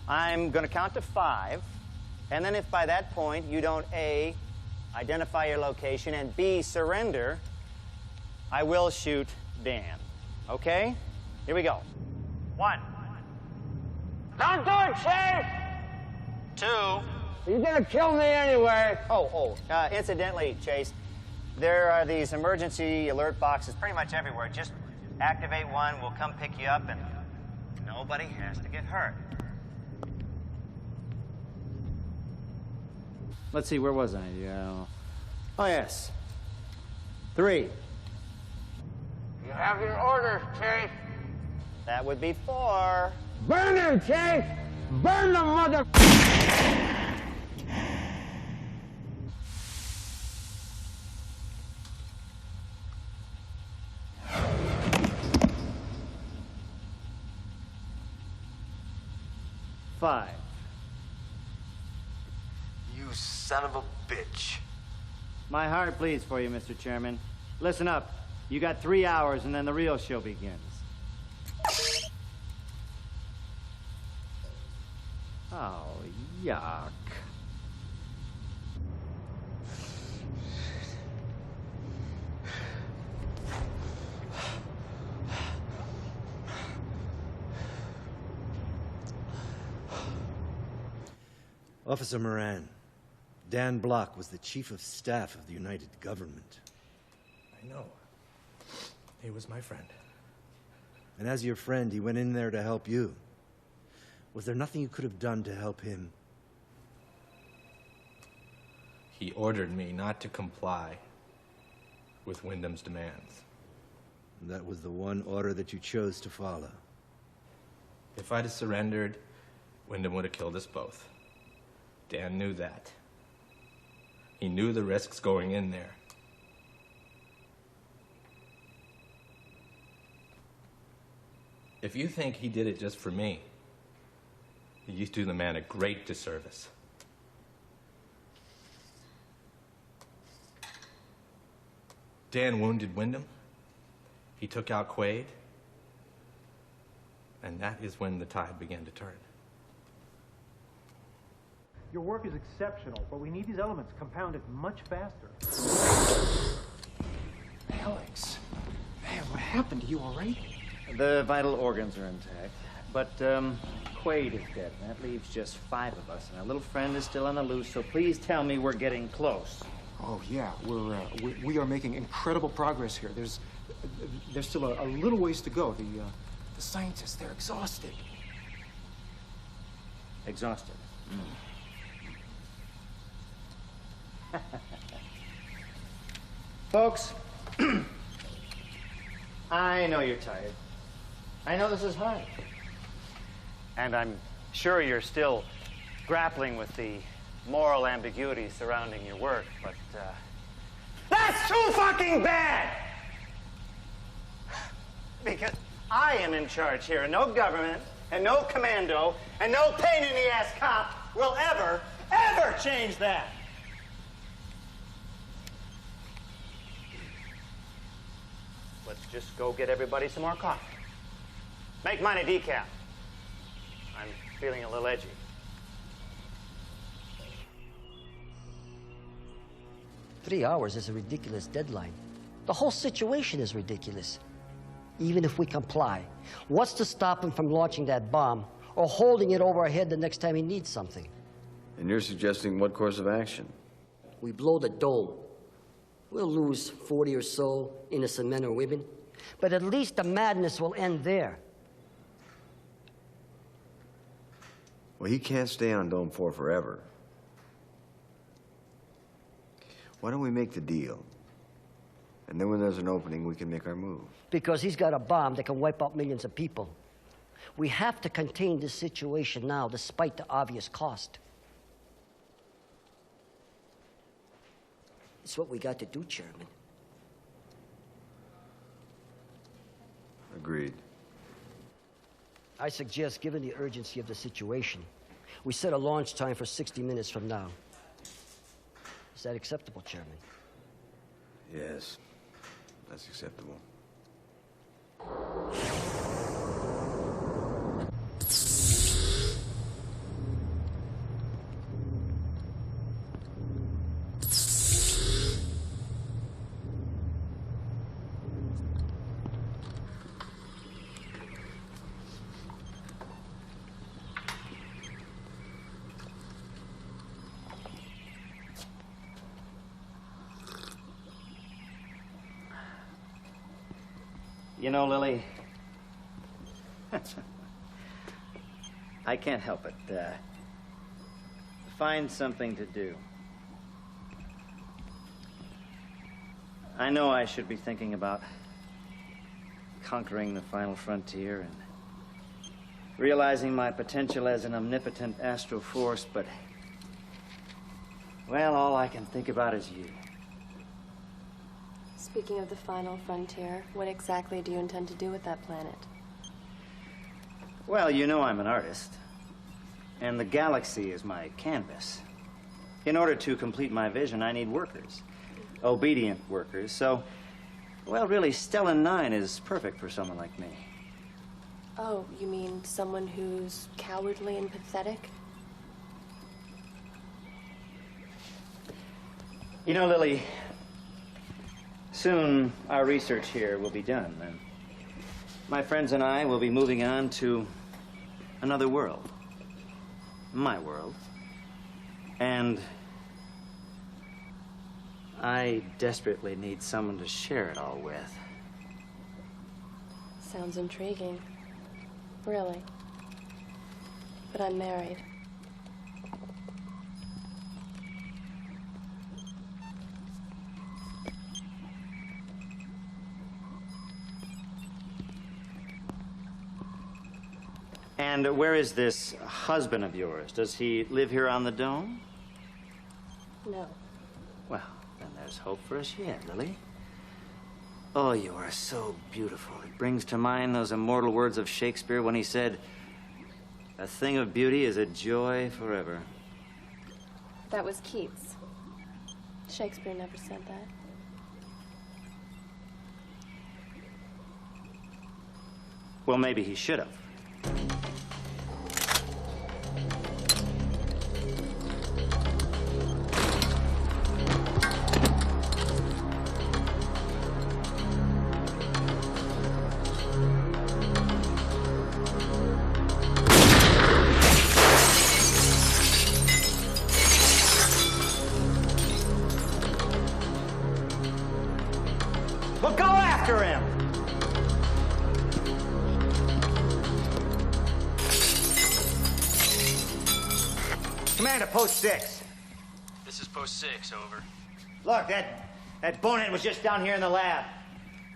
I'm gonna count to 5, and then if by that point you don't A, identify your location, and B, surrender, I will shoot Dan. Okay? Here we go. 1. Don't do it, Chase! 2. You're gonna kill me anyway. Incidentally, Chase, there are these emergency alert boxes pretty much everywhere. Just activate one, we'll come pick you up, and nobody has to get hurt. Let's see, where was I? Oh, yes. 3. You have your orders, Chase. That would be 4. Burn him, Chase! Burn the mother... 5. You son of a bitch. My heart bleeds for you, Mr. Chairman. Listen up. You got 3 hours, and then the real show begins. Oh, yuck. Officer Moran, Dan Block was the Chief of Staff of the United Government. I know. He was my friend. And as your friend, he went in there to help you. Was there nothing you could have done to help him? He ordered me not to comply with Windham's demands. And that was the one order that you chose to follow. If I'd have surrendered, Windham would have killed us both. Dan knew that. He knew the risks going in there. If you think he did it just for me, you do the man a great disservice. Dan wounded Windham, He took out Quaid, and that is when the tide began to turn. Your work is exceptional, but we need these elements compounded much faster. Alex, man, what happened? Are you all right? The vital organs are intact, but Quaid is dead. And that leaves just 5 of us, and our little friend is still on the loose. So please tell me we're getting close. Oh yeah, we are making incredible progress here. There's still a little ways to go. The scientists, they're exhausted. Exhausted. Folks, I know you're tired. I know this is hard. And I'm sure you're still grappling with the moral ambiguity surrounding your work, but that's too fucking bad! Because I am in charge here, and no government, and no commando, and no pain-in-the-ass cop will ever change that. Let's just go get everybody some more coffee. Make mine a decaf. I'm feeling a little edgy. Three hours is a ridiculous deadline. The whole situation is ridiculous. Even if we comply, what's to stop him from launching that bomb or holding it over our head the next time he needs something? And you're suggesting what course of action? We blow the dome. We'll lose 40 or so innocent men or women, but at least the madness will end there. Well, he can't stay on Dome 4 forever. Why don't we make the deal? And then when there's an opening, we can make our move. Because he's got a bomb that can wipe out millions of people. We have to contain this situation now, despite the obvious cost. It's what we got to do, Chairman. Agreed. I suggest, given the urgency of the situation, we set a launch time for 60 minutes from now. Is that acceptable, Chairman? Yes, that's acceptable. You know, Lily, I can't help it. Find something to do. I know I should be thinking about conquering the final frontier and realizing my potential as an omnipotent astral force, but, well, all I can think about is you. Speaking of the final frontier, what exactly do you intend to do with that planet? Well, you know I'm an artist, and the galaxy is my canvas. In order to complete my vision, I need workers, obedient workers. So, well, really, Stellan 9 is perfect for someone like me. Oh, you mean someone who's cowardly and pathetic? You know, Lily, soon our research here will be done, and my friends and I will be moving on to another world. My world. And I desperately need someone to share it all with. Sounds intriguing. Really. But I'm married. And where is this husband of yours? Does he live here on the dome? No. Well, then there's hope for us yet, Lily. Oh, you are so beautiful. It brings to mind those immortal words of Shakespeare when he said, "A thing of beauty is a joy forever." That was Keats. Shakespeare never said that. Well, maybe he should have. Well, go after him! Commander, post 6. This is post 6, over. Look, that bonehead was just down here in the lab.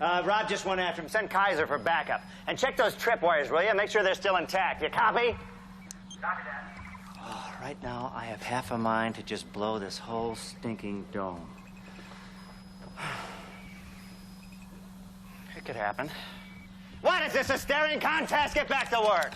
Rob just went after him. Send Kaiser for backup. And check those tripwires, will you? Make sure they're still intact. You copy? Copy that. Oh, right now, I have half a mind to just blow this whole stinking dome. It could happen. What is this, a staring contest? Get back to work.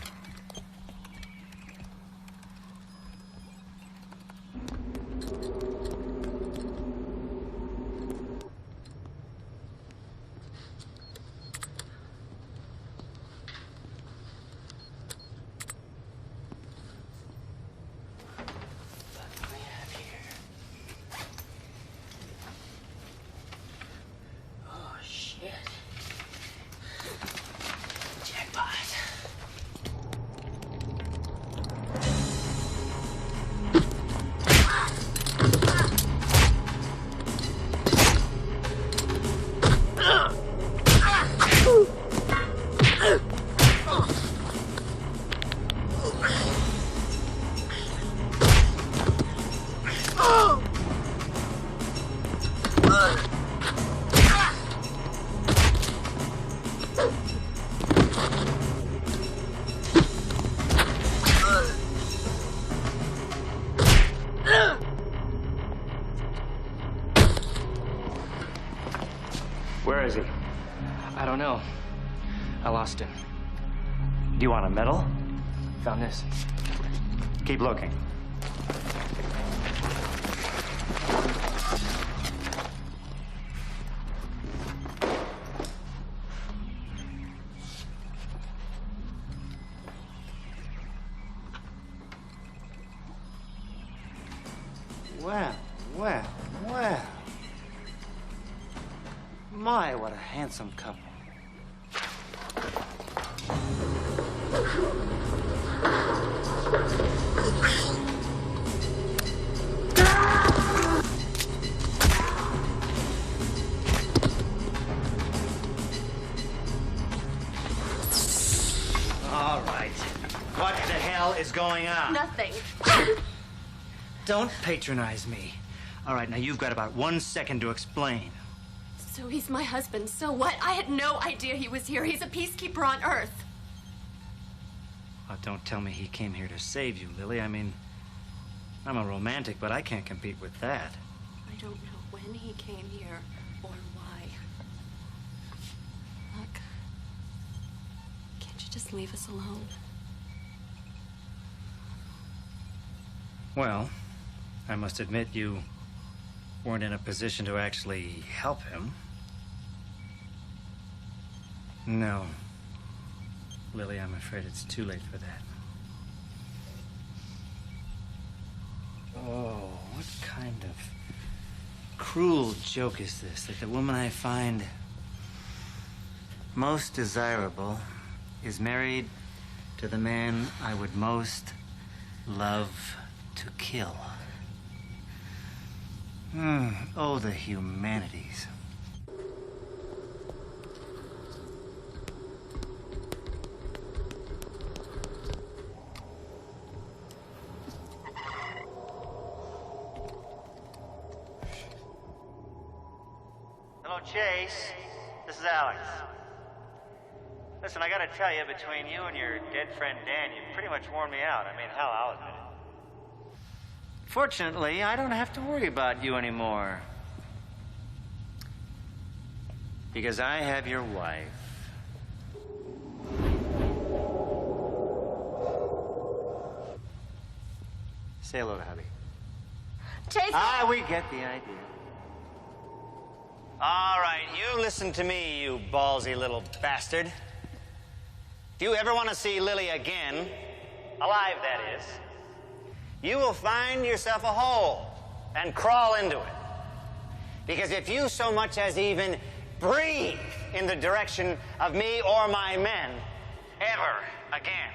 Where is he? I don't know. I lost him. Do you want a medal? Found this. Keep looking. Well, well, well. My, what a handsome couple. All right. What the hell is going on? Nothing. Don't patronize me. All right, now you've got about 1 second to explain. So he's my husband. So what? I had no idea he was here. He's a peacekeeper on Earth. Oh, don't tell me he came here to save you, Lily. I mean, I'm a romantic, but I can't compete with that. I don't know when he came here or why. Look, can't you just leave us alone? Well, I must admit you weren't in a position to actually help him. No. Lily, I'm afraid it's too late for that. Oh, what kind of cruel joke is this? That the woman I find most desirable is married to the man I would most love to kill. Oh, the humanities. Hello, Chase. This is Alex. Listen, I gotta tell you, between you and your dead friend Dan, you pretty much worn me out. I mean, hell, I'll admit it. Fortunately, I don't have to worry about you anymore. Because I have your wife. Say hello to hubby. Chase! We get the idea. All right, you listen to me, you ballsy little bastard. If you ever want to see Lily again, alive that is, you will find yourself a hole and crawl into it. Because if you so much as even breathe in the direction of me or my men ever again,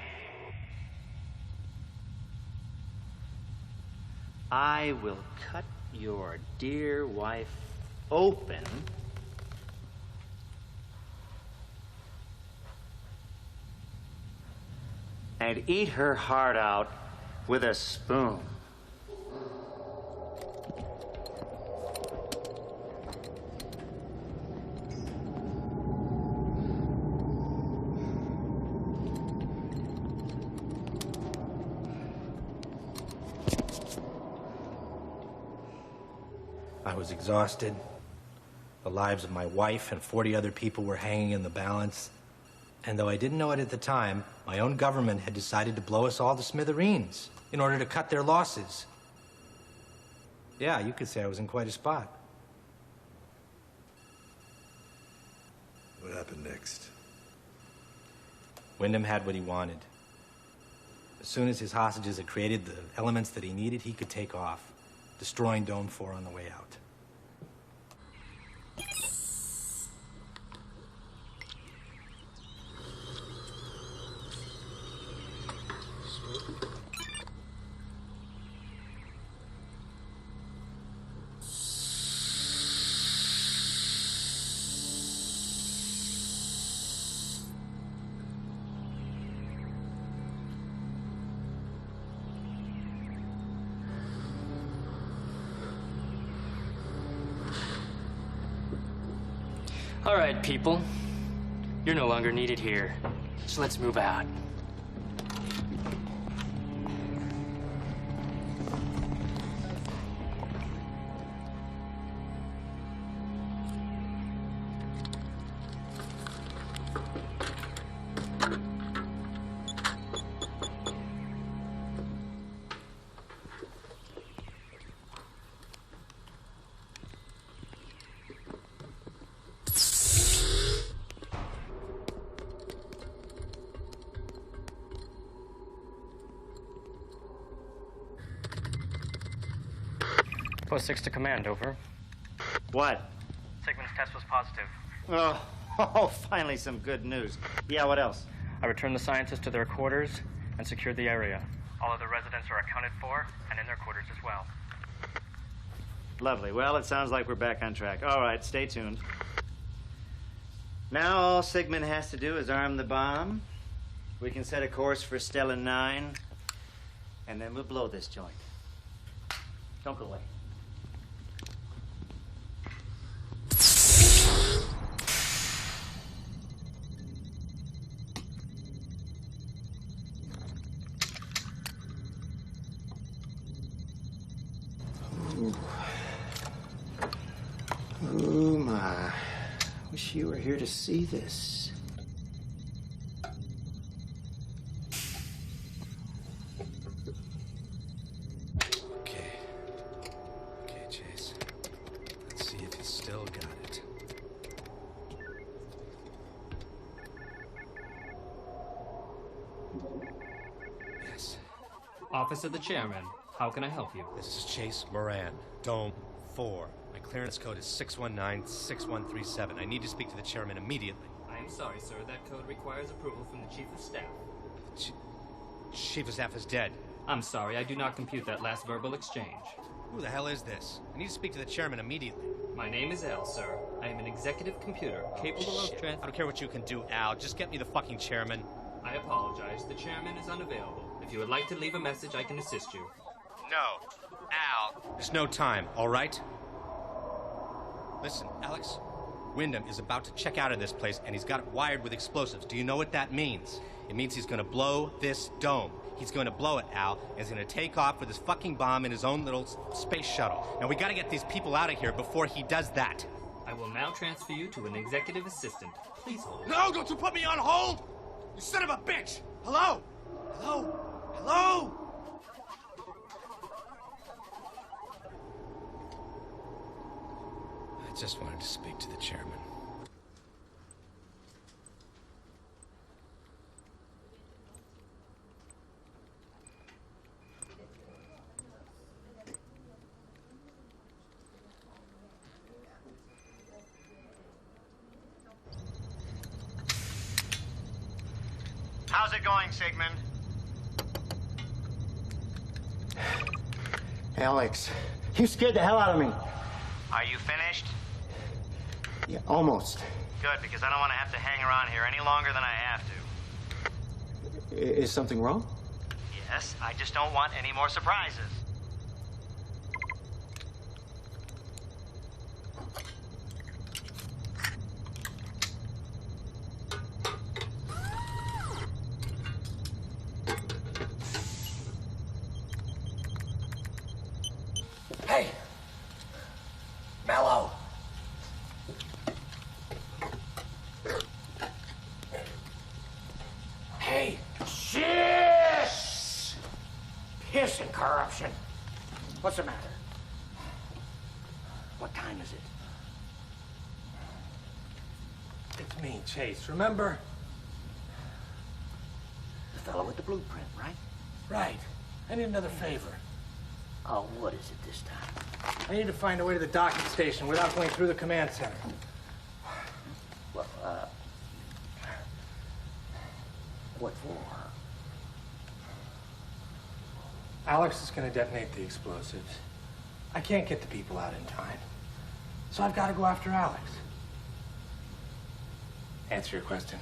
I will cut your dear wife open and eat her heart out with a spoon. I was exhausted. The lives of my wife and 40 other people were hanging in the balance. And though I didn't know it at the time, my own government had decided to blow us all to smithereens in order to cut their losses. Yeah, you could say I was in quite a spot. What happened next? Windham had what he wanted. As soon as his hostages had created the elements that he needed, he could take off, destroying Dome 4 on the way out. All right, people. You're no longer needed here. So let's move out. Post 6 to command, over. What? Sigmund's test was positive. Oh, finally some good news. Yeah, what else? I returned the scientists to their quarters and secured the area. All of the residents are accounted for and in their quarters as well. Lovely. Well, it sounds like we're back on track. All right, stay tuned. Now all Sigmund has to do is arm the bomb. We can set a course for Stella 9, and then we'll blow this joint. Don't go away. Oh, my. Wish you were here to see this. Okay, Chase. Let's see if he's still got it. Yes. Office of the Chairman. How can I help you? This is Chase Moran, Dome 4. My clearance code is 619-6137. I need to speak to the chairman immediately. I am sorry, sir. That code requires approval from the Chief of Staff. Chief of Staff is dead. I'm sorry. I do not compute that last verbal exchange. Who the hell is this? I need to speak to the chairman immediately. My name is Al, sir. I am an executive computer capable of I don't care what you can do, Al. Just get me the fucking chairman. I apologize. The chairman is unavailable. If you would like to leave a message, I can assist you. No. Al. There's no time, all right? Listen, Alex. Windham is about to check out of this place, and he's got it wired with explosives. Do you know what that means? It means he's going to blow this dome. He's going to blow it, Al, and he's going to take off with his fucking bomb in his own little space shuttle. Now, we got to get these people out of here before he does that. I will now transfer you to an executive assistant. Please hold. No, don't you put me on hold! You son of a bitch! Hello? Hello? Hello? I just wanted to speak to the chairman. How's it going, Sigmund? Alex, you scared the hell out of me. Are you finished? Yeah, almost. Good, because I don't want to have to hang around here any longer than I have to. Is something wrong? Yes, I just don't want any more surprises. Hey! Mellow! Hey! Shit! Piss and corruption. What's the matter? What time is it? It's me, Chase, remember? The fellow with the blueprint, right? Right. I need another favor. Oh, what is it this time? I need to find a way to the docking station without going through the command center. Well, what for? Alex is going to detonate the explosives. I can't get the people out in time. So I've got to go after Alex. Answer your question.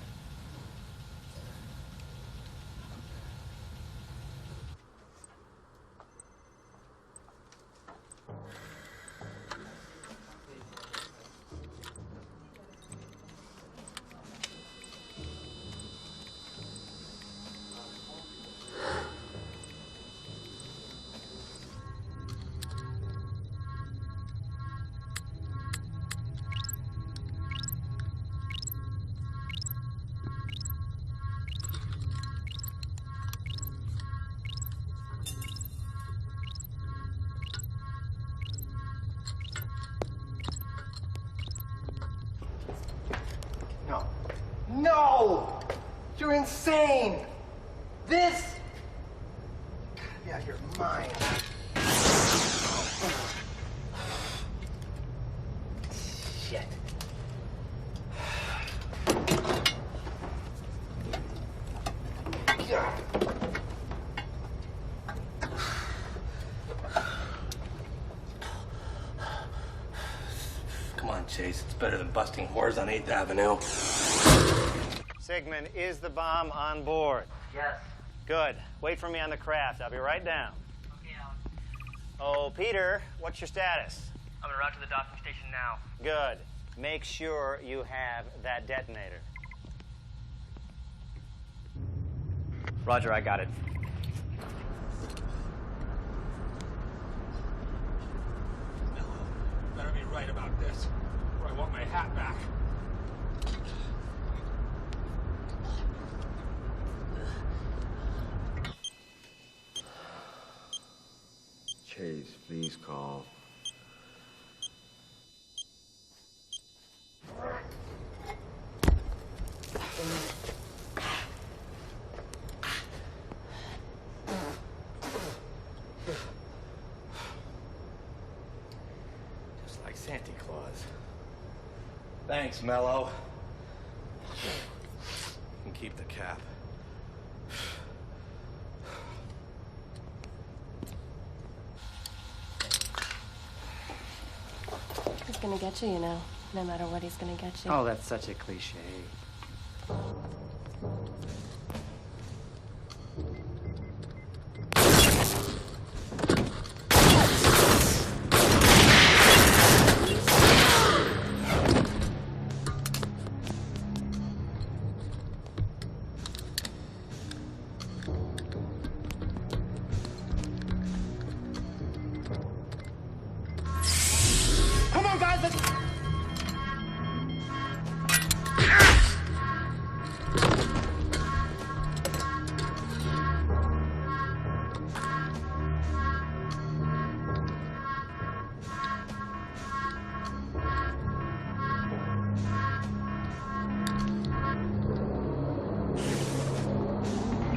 No! You're insane! This? Get out of your mind. Shit. Come on, Chase. It's better than busting whores on 8th Avenue. Sigmund, is the bomb on board? Yes. Good. Wait for me on the craft. I'll be right down. Okay, Alex. Oh, Peter, what's your status? I'm en route to the docking station now. Good. Make sure you have that detonator. Roger, I got it. Better be right about this, or I want my hat back. Chase, please call. Just like Santa Claus. Thanks, Mello. And keep the cap. He's gonna get you, you know. No matter what, he's gonna get you. Oh, that's such a cliche. Come on, guys, let's...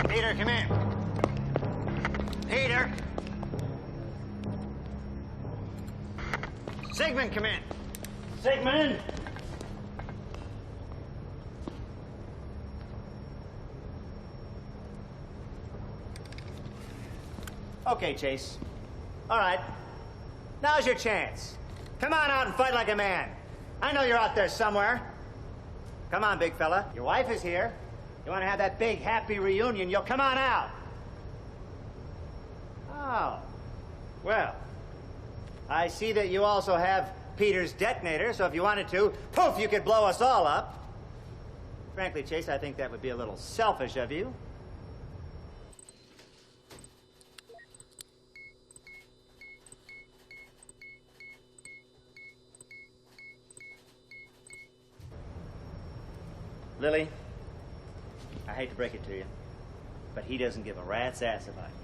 Peter, come in. Peter! Sigmund, come in. Sigmund! Okay, Chase. All right. Now's your chance. Come on out and fight like a man. I know you're out there somewhere. Come on, big fella. Your wife is here. You want to have that big, happy reunion, you'll come on out. Oh. Well, I see that you also have Peter's detonator, so if you wanted to, poof, you could blow us all up. Frankly, Chase, I think that would be a little selfish of you. Lily, I hate to break it to you, but he doesn't give a rat's ass about you.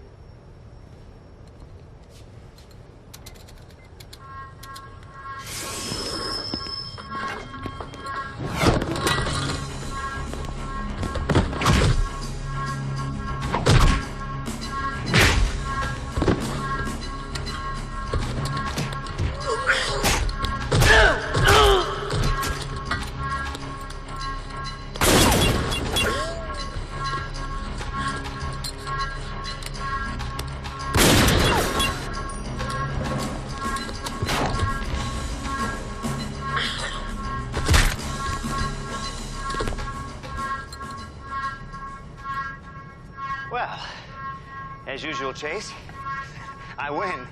Well, as usual, Chase, I win.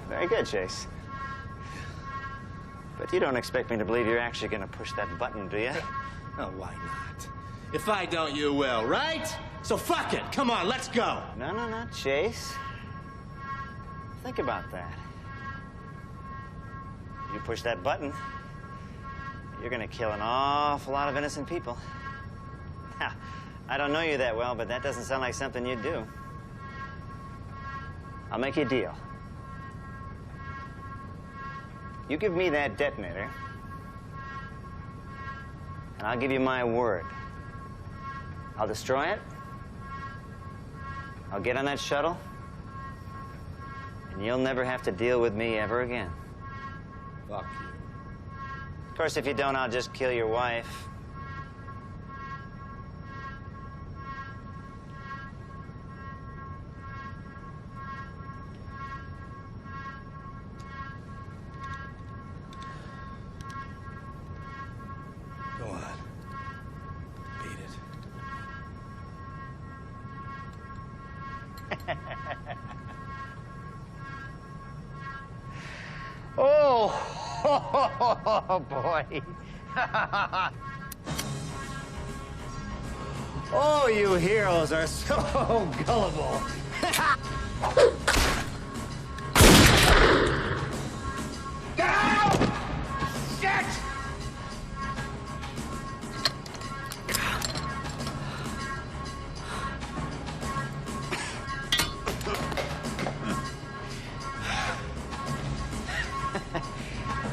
Very good, Chase. But you don't expect me to believe you're actually going to push that button, do you? Oh, why not? If I don't, you will, right? So fuck it. Come on, let's go. No, Chase. Think about that. You push that button, you're going to kill an awful lot of innocent people. Now, I don't know you that well, but that doesn't sound like something you'd do. I'll make you a deal. You give me that detonator, and I'll give you my word. I'll destroy it, I'll get on that shuttle, and you'll never have to deal with me ever again. Fuck you. Of course, if you don't, I'll just kill your wife. Go on. Beat it. Oh, boy. Oh, you heroes are so gullible. Shit!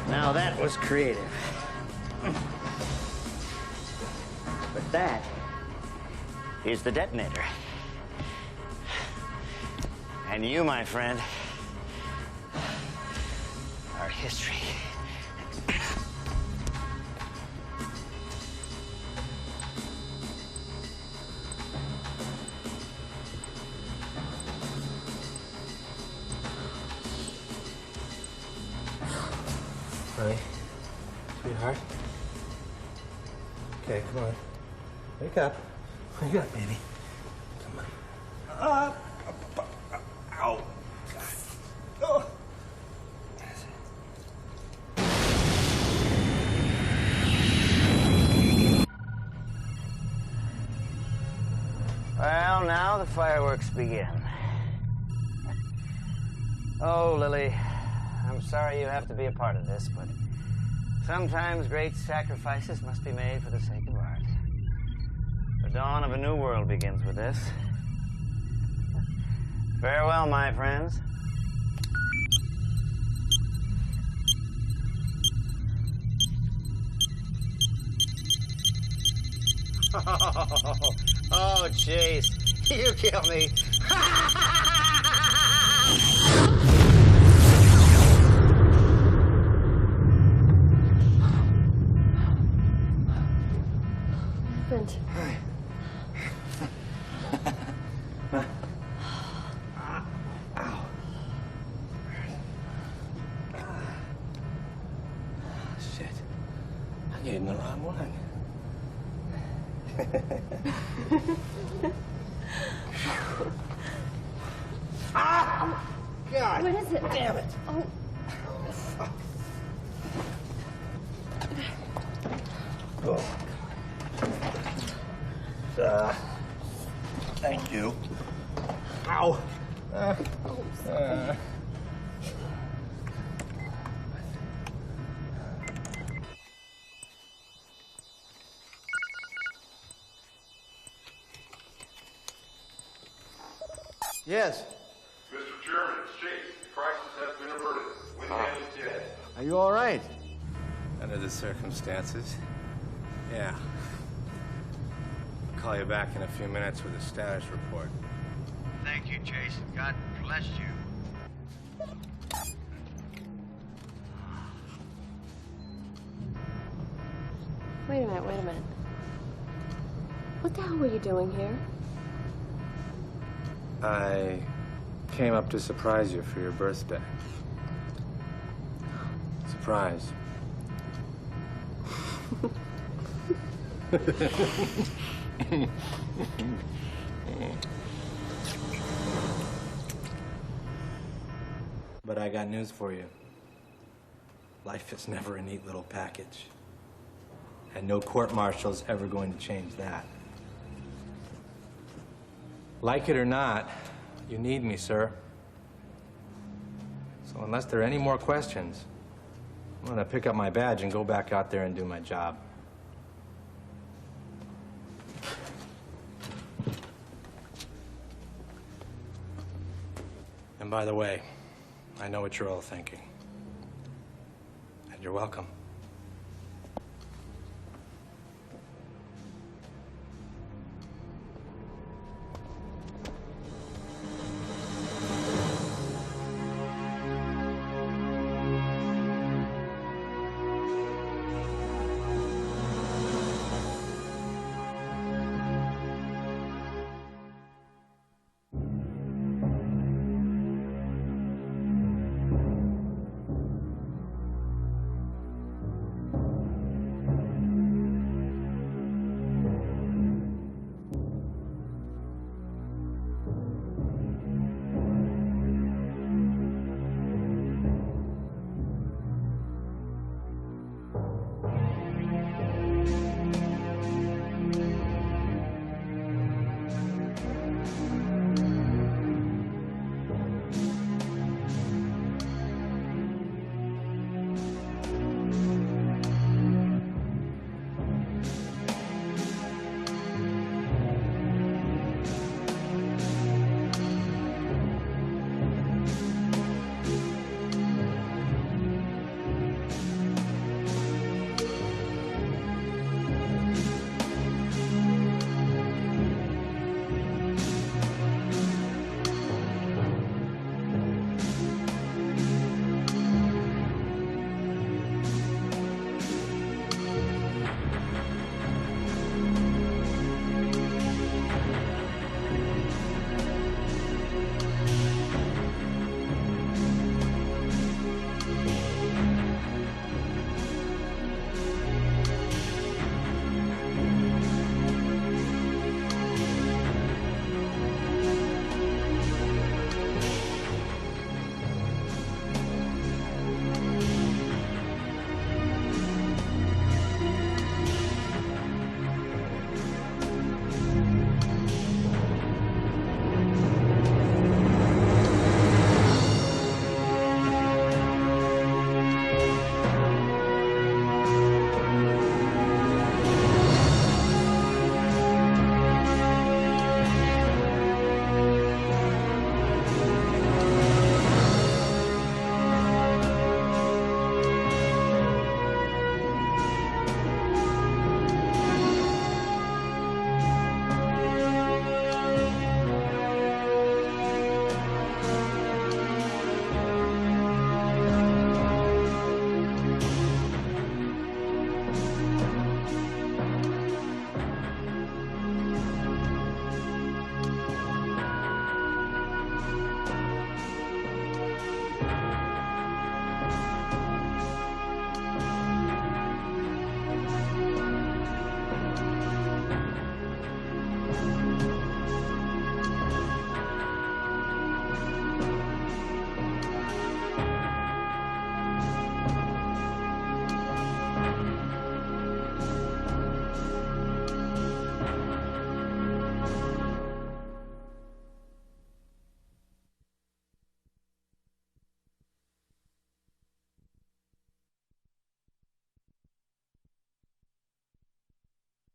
Now that was creative. But that is the detonator. And you, my friend, are history. Honey, sweetheart. Okay, come on. Wake up. Wake up, baby. Come on. Ow. Oh. Well, now the fireworks begin. Oh, Lily, I'm sorry you have to be a part of this, but sometimes great sacrifices must be made for the sake of art. The dawn of a new world begins with this. Farewell, my friends. Oh, Chase, you kill me. Happened. Shit. I'm getting the wrong one. Ah! God! What is it? Damn it! Oh. Oh. Thank you. Ow! Yes. Mr. Chairman, it's Chase. The crisis has been averted. Windham is dead. Are you all right? Under the circumstances, yeah. I'll call you back in a few minutes with a status report. Thank you, Chase. God bless you. Wait a minute, wait a minute. What the hell were you doing here? I came up to surprise you for your birthday. Surprise. But I got news for you. Life is never a neat little package. And no court-martial's ever going to change that. Like it or not, you need me, sir. So unless there are any more questions, I'm gonna pick up my badge and go back out there and do my job. And by the way, I know what you're all thinking. And you're welcome.